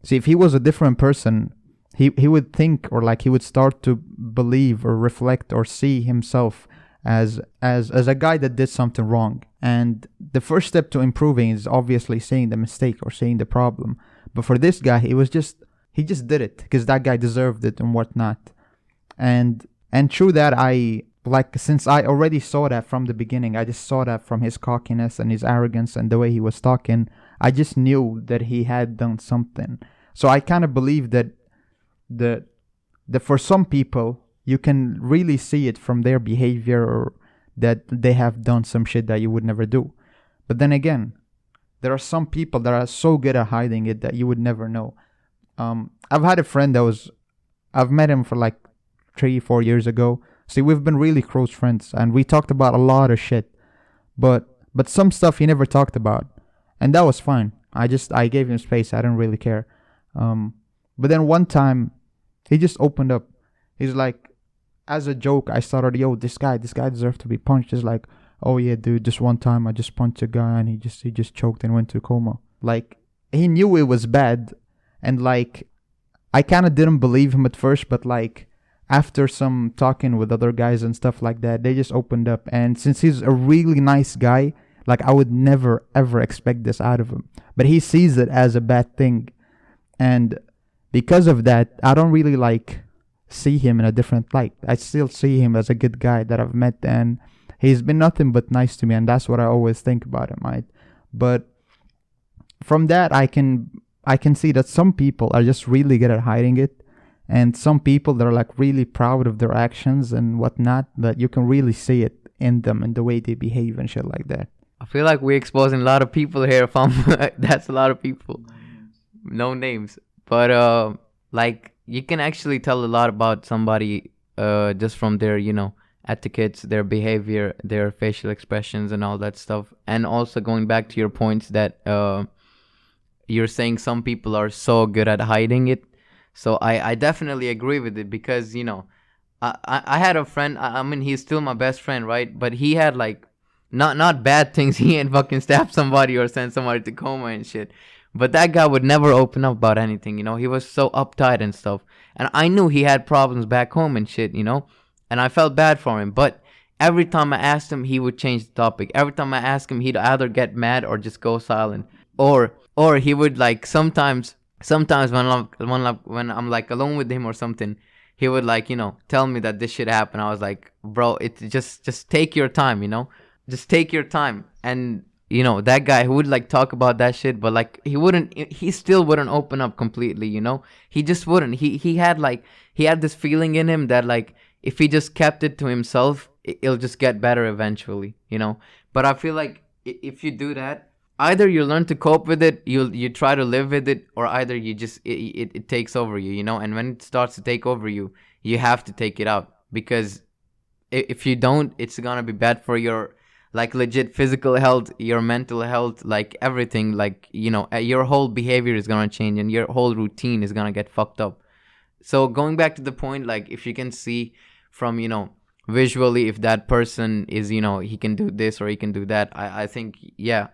See, if he was a different person, he would think, or like he would start to believe or reflect or see himself as a guy that did something wrong. And the first step to improving is obviously seeing the mistake or seeing the problem. But for this guy, he just did it because that guy deserved it and whatnot. And through that, since I already saw that from the beginning, I just saw that from his cockiness and his arrogance and the way he was talking, I just knew that he had done something. So I kind of believe that for some people, you can really see it from their behavior or that they have done some shit that you would never do. But then again, there are some people that are so good at hiding it that you would never know. I've had a friend I've met him for like 3-4 years ago. See, we've been really close friends and we talked about a lot of shit. But some stuff he never talked about. And that was fine. I gave him space. I didn't really care. But then one time, he just opened up. He's like, as a joke, I started, "Yo, this guy deserves to be punched." He's like, "Oh yeah, dude, just one time I just punched a guy and he just choked and went to coma." Like, he knew it was bad. And like, I kind of didn't believe him at first, but like, after some talking with other guys and stuff like that, they just opened up. And since he's a really nice guy, like I would never ever expect this out of him. But he sees it as a bad thing. And because of that, I don't really see him in a different light. I still see him as a good guy that I've met, and he's been nothing but nice to me, and that's what I always think about him, right? But from that, I can see that some people are just really good at hiding it, and some people that are like really proud of their actions and whatnot, that you can really see it in them and the way they behave and shit like that. I feel like we're exposing a lot of people here. That's a lot of people. No names. But you can actually tell a lot about somebody just from their, etiquettes, their behavior, their facial expressions and all that stuff. And also going back to your points that you're saying some people are so good at hiding it. So I definitely agree with it because, I had a friend, I mean, he's still my best friend, right? But he had not bad things. He ain't fucking stabbed somebody or sent somebody to coma and shit. But that guy would never open up about anything, He was so uptight and stuff. And I knew he had problems back home and shit, And I felt bad for him. But every time I asked him, he would change the topic. Every time I asked him, he'd either get mad or just go silent. Or he would sometimes when I'm alone with him or something, he would tell me that this shit happened. I was like, bro, it's just take your time, Just take your time. And that guy who would talk about that shit, but he still wouldn't open up completely, He just wouldn't. He had this feeling in him that if he just kept it to himself, it'll just get better eventually, But I feel like if you do that, either you learn to cope with it, you try to live with it, or either you just it takes over you, And when it starts to take over you, you have to take it out, because if you don't, it's gonna be bad for your legit physical health, your mental health, everything, your whole behavior is gonna change and your whole routine is gonna get fucked up. So going back to the point, if you can see from, visually if that person is, he can do this or he can do that, I think, yeah,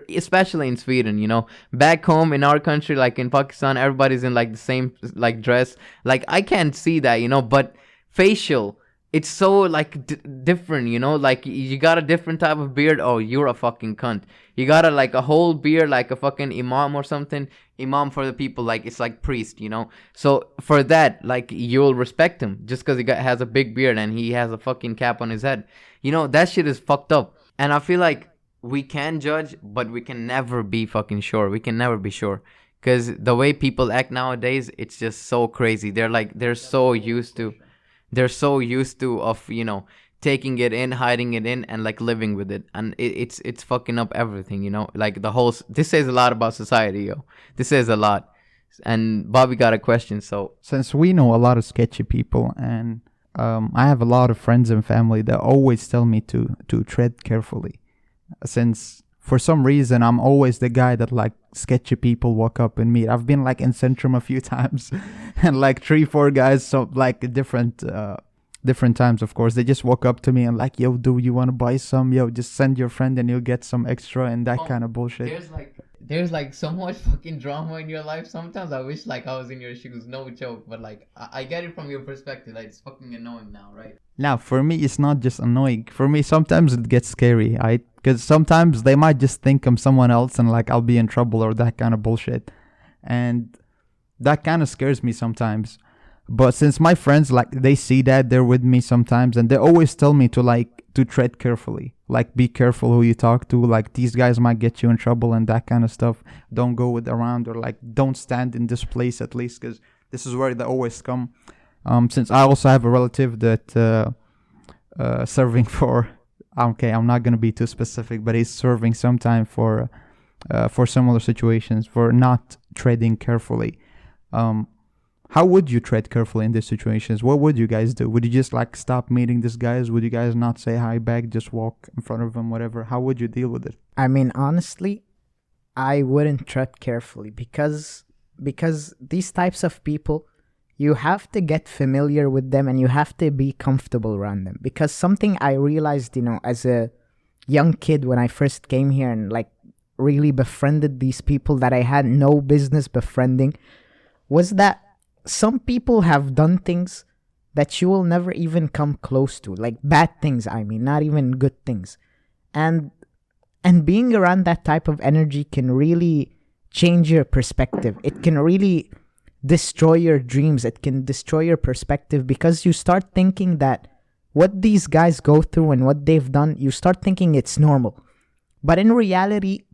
especially in Sweden, back home in our country, in Pakistan, everybody's in the same dress. I can't see that, but facial it's so like different, you know, like you got a different type of beard, oh, you're a fucking cunt. You got a like a whole beard like a fucking imam or something, imam for the people, like it's like priest, you know. So for that, like, you'll respect him just because has a big beard and he has a fucking cap on his head, you know. That shit is fucked up. And I feel like we can judge, but we can never be fucking sure. We can never be sure, because the way people act nowadays, it's just so crazy. They're so used to of, you know, taking it in, hiding it in, and like living with it, and it's fucking up everything, you know. Like the whole, this says a lot about society, yo. This says a lot. And Bobby got a question. So Since we know a lot of sketchy people, and I have a lot of friends and family that always tell me to tread carefully, since for some reason I'm always the guy that like sketchy people walk up and meet. I've been like in Centrum a few times, and like 3-4 guys, so like different times, of course, they just walk up to me and like, yo, do you want to buy some? Yo, just send your friend and you'll get some extra, and that kind of bullshit. there's like so much fucking drama in your life. Sometimes I wish like I was in your shoes, no joke. But like I get it from your perspective. Like, it's fucking annoying now, right? Now, for me, it's not just annoying. For me, sometimes it gets scary, because sometimes they might just think I'm someone else and like I'll be in trouble or that kind of bullshit, and that kind of scares me sometimes. But since my friends, like, they see that, they're with me sometimes, and they always tell me to tread carefully, like, be careful who you talk to, like, these guys might get you in trouble and that kind of stuff. Don't go with around, or like, don't stand in this place, at least, because this is where they always come. Since I also have a relative that serving for, okay, I'm not gonna be too specific, but he's serving sometime for similar situations, for not treading carefully. How would you tread carefully in these situations? What would you guys do? Would you just like stop meeting these guys? Would you guys not say hi back, just walk in front of them, whatever? How would you deal with it? I mean, honestly, I wouldn't tread carefully, because these types of people, you have to get familiar with them and you have to be comfortable around them. Because something I realized, you know, as a young kid when I first came here and like really befriended these people that I had no business befriending, was that some people have done things that you will never even come close to, like bad things, I mean, not even good things. And being around that type of energy can really change your perspective. It can really destroy your dreams. It can destroy your perspective, because you start thinking that what these guys go through and what they've done, you start thinking it's normal. But in reality,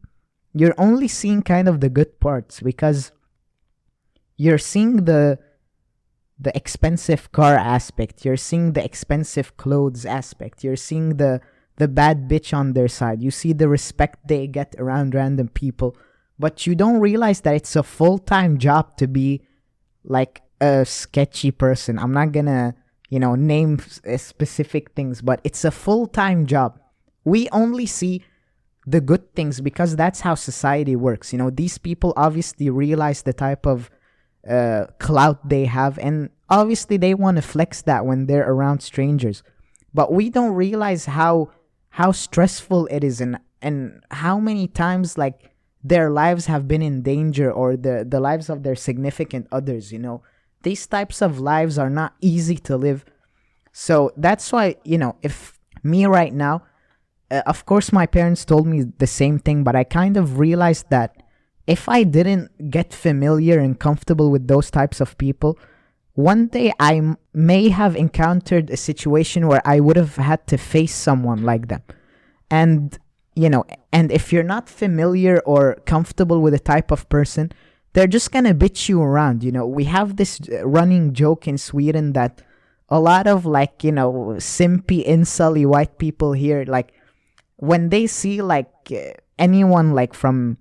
you're only seeing kind of the good parts, because you're seeing the expensive car aspect, you're seeing the expensive clothes aspect, you're seeing the bad bitch on their side, you see the respect they get around random people, but you don't realize that it's a full-time job to be like a sketchy person. I'm not gonna, you know, name specific things, but it's a full-time job. We only see the good things because that's how society works. You know, these people obviously realize the type of clout they have, and obviously they want to flex that when they're around strangers. But we don't realize how stressful it is, and how many times like their lives have been in danger, or the lives of their significant others. You know, these types of lives are not easy to live. So that's why, you know, if me right now, of course my parents told me the same thing, but I kind of realized that if I didn't get familiar and comfortable with those types of people, one day I may have encountered a situation where I would have had to face someone like them. And, you know, and if you're not familiar or comfortable with a type of person, they're just gonna bitch you around. You know, we have this running joke in Sweden that a lot of, like, you know, simpy, insully white people here, like, when they see like anyone like from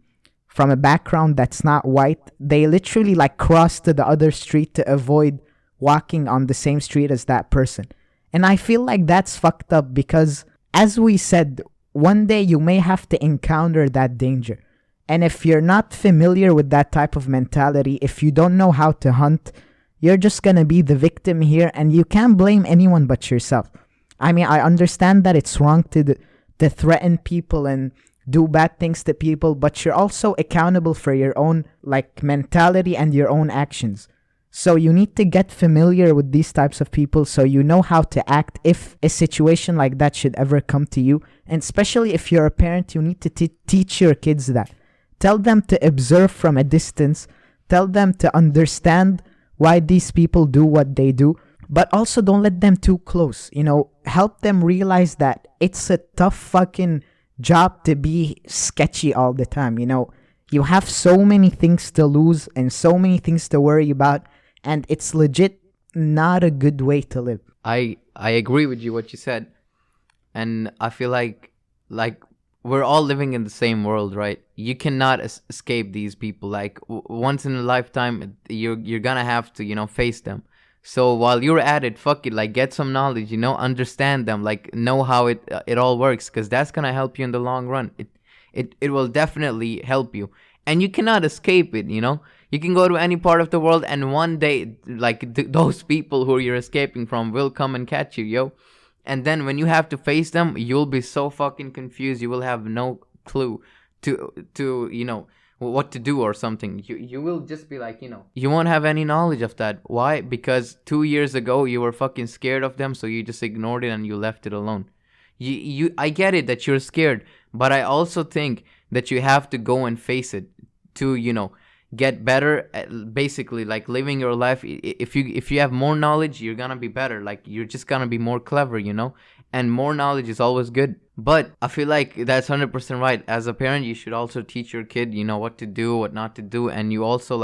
a background that's not white, they literally like cross to the other street to avoid walking on the same street as that person. And I feel like that's fucked up, because as we said, one day you may have to encounter that danger. And if you're not familiar with that type of mentality, if you don't know how to hunt, you're just gonna be the victim here, and you can't blame anyone but yourself. I mean, I understand that it's wrong to threaten people and do bad things to people, but you're also accountable for your own like mentality and your own actions. So you need to get familiar with these types of people so you know how to act if a situation like that should ever come to you. And especially if you're a parent, you need to teach your kids that. Tell them to observe from a distance. Tell them to understand why these people do what they do. But also don't let them too close. Help them realize that it's a tough fucking job to be sketchy all the time. You have so many things to lose and so many things to worry about. And it's legit not a good way to live. I agree with you what you said. And I feel like we're all living in the same world, right? You cannot escape these people. Like once in a lifetime, you're gonna have to, face them. So while you're at it, fuck it, like get some knowledge, understand them, like know how it all works, because that's gonna help you in the long run. It will definitely help you, and you cannot escape it. You can go to any part of the world, and one day, like those people who you're escaping from will come and catch you, yo. And then when you have to face them, you'll be so fucking confused. You will have no clue to what to do or something. You will just be like, you won't have any knowledge of that. Why? Because 2 years ago you were fucking scared of them, so you just ignored it and you left it alone. I get it that you're scared, but I also think that you have to go and face it to get better at basically like living your life. If you have more knowledge, you're gonna be better. Like you're just gonna be more clever, and more knowledge is always good. But I feel like that's 100% right. As a parent, you should also teach your kid what to do, what not to do. And you also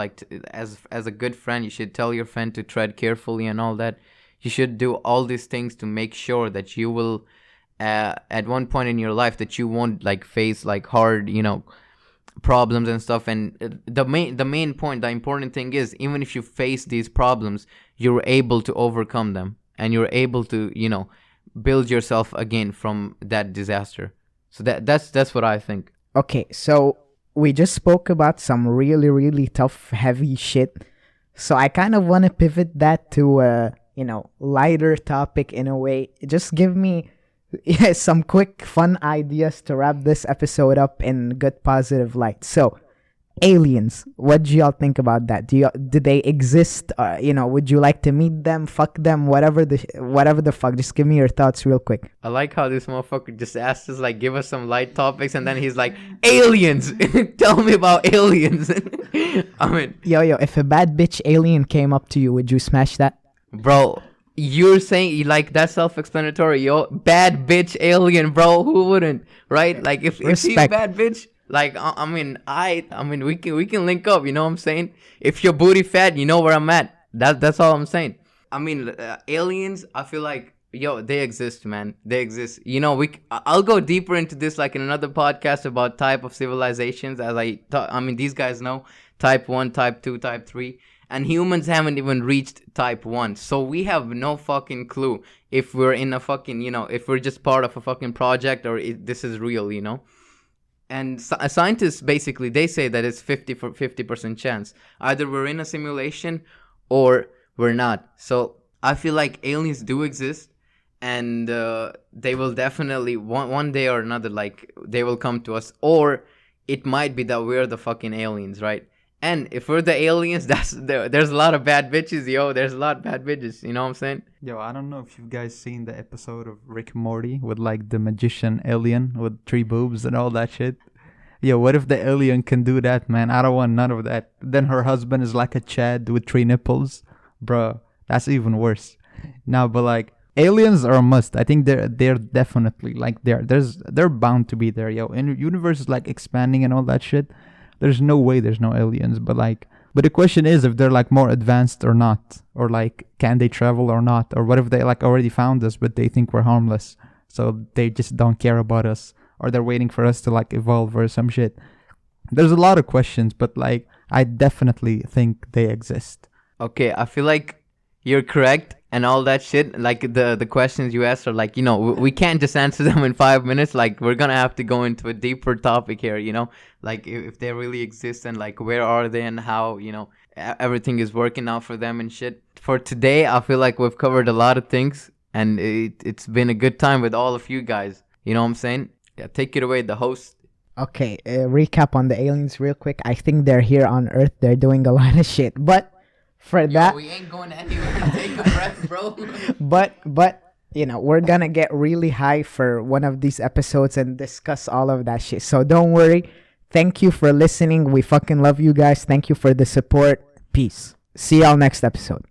as a good friend, you should tell your friend to tread carefully and all that. You should do all these things to make sure that you will at one point in your life that you won't face hard problems and stuff. And the main point, the important thing is, even if you face these problems, you're able to overcome them, and you're able to build yourself again from that disaster. So that's what I think. Okay, so we just spoke about some really, really tough, heavy shit. So I kind of want to pivot that to a lighter topic in a way. Just give me some quick fun ideas to wrap this episode up in good positive light. So aliens, what do y'all think about that? Do they exist? Would you like to meet them, fuck them, whatever the fuck? Just give me your thoughts real quick. I like how this motherfucker just asked us give us some light topics, and then he's like, aliens. Tell me about aliens. I mean, yo, if a bad bitch alien came up to you, would you smash that? Bro, you're saying that's self-explanatory, yo. Bad bitch alien, bro. Who wouldn't, right? If she's a bad bitch, I mean we can link up. You know what I'm saying? If your booty fat, you know where I'm at. That's all I'm saying. I mean, aliens. I feel like they exist, man. They exist. I'll go deeper into this in another podcast about type of civilizations. As I mean, these guys know type 1, type 2, type 3. And humans haven't even reached type 1. So we have no fucking clue if we're in a fucking, if we're just part of a fucking project or this is real, And scientists, basically, they say that it's 50% chance. Either we're in a simulation or we're not. So I feel like aliens do exist. And they will definitely, one day or another, they will come to us. Or it might be that we're the fucking aliens, right? And if we're the aliens, there's a lot of bad bitches, yo. There's a lot of bad bitches, you know what I'm saying? Yo, I don't know if you guys seen the episode of Rick and Morty with the magician alien with 3 boobs and all that shit. Yo, what if the alien can do that, man? I don't want none of that. Then her husband is like a Chad with 3 nipples. Bro, that's even worse. Now, but aliens are a must. I think they're definitely they're bound to be there, yo. And universe is expanding and all that shit. There's no way there's no aliens, but the question is if they're more advanced or not, or can they travel or not, or what if they already found us but they think we're harmless, so they just don't care about us, or they're waiting for us to evolve or some shit. There's a lot of questions, but I definitely think they exist. Okay, I feel like you're correct and all that shit. The questions you asked are we can't just answer them in 5 minutes. We're gonna have to go into a deeper topic here, if they really exist and where are they and how everything is working out for them and shit. For today, I feel like we've covered a lot of things, and it's been a good time with all of you guys. You know what I'm saying? Yeah, take it away, the host. Okay, recap on the aliens real quick. I think they're here on Earth. They're doing a lot of shit, but for that. We ain't going anywhere. Take a breath, bro. But we're gonna get really high for one of these episodes and discuss all of that shit. So don't worry. Thank you for listening. We fucking love you guys. Thank you for the support. Peace. See y'all next episode.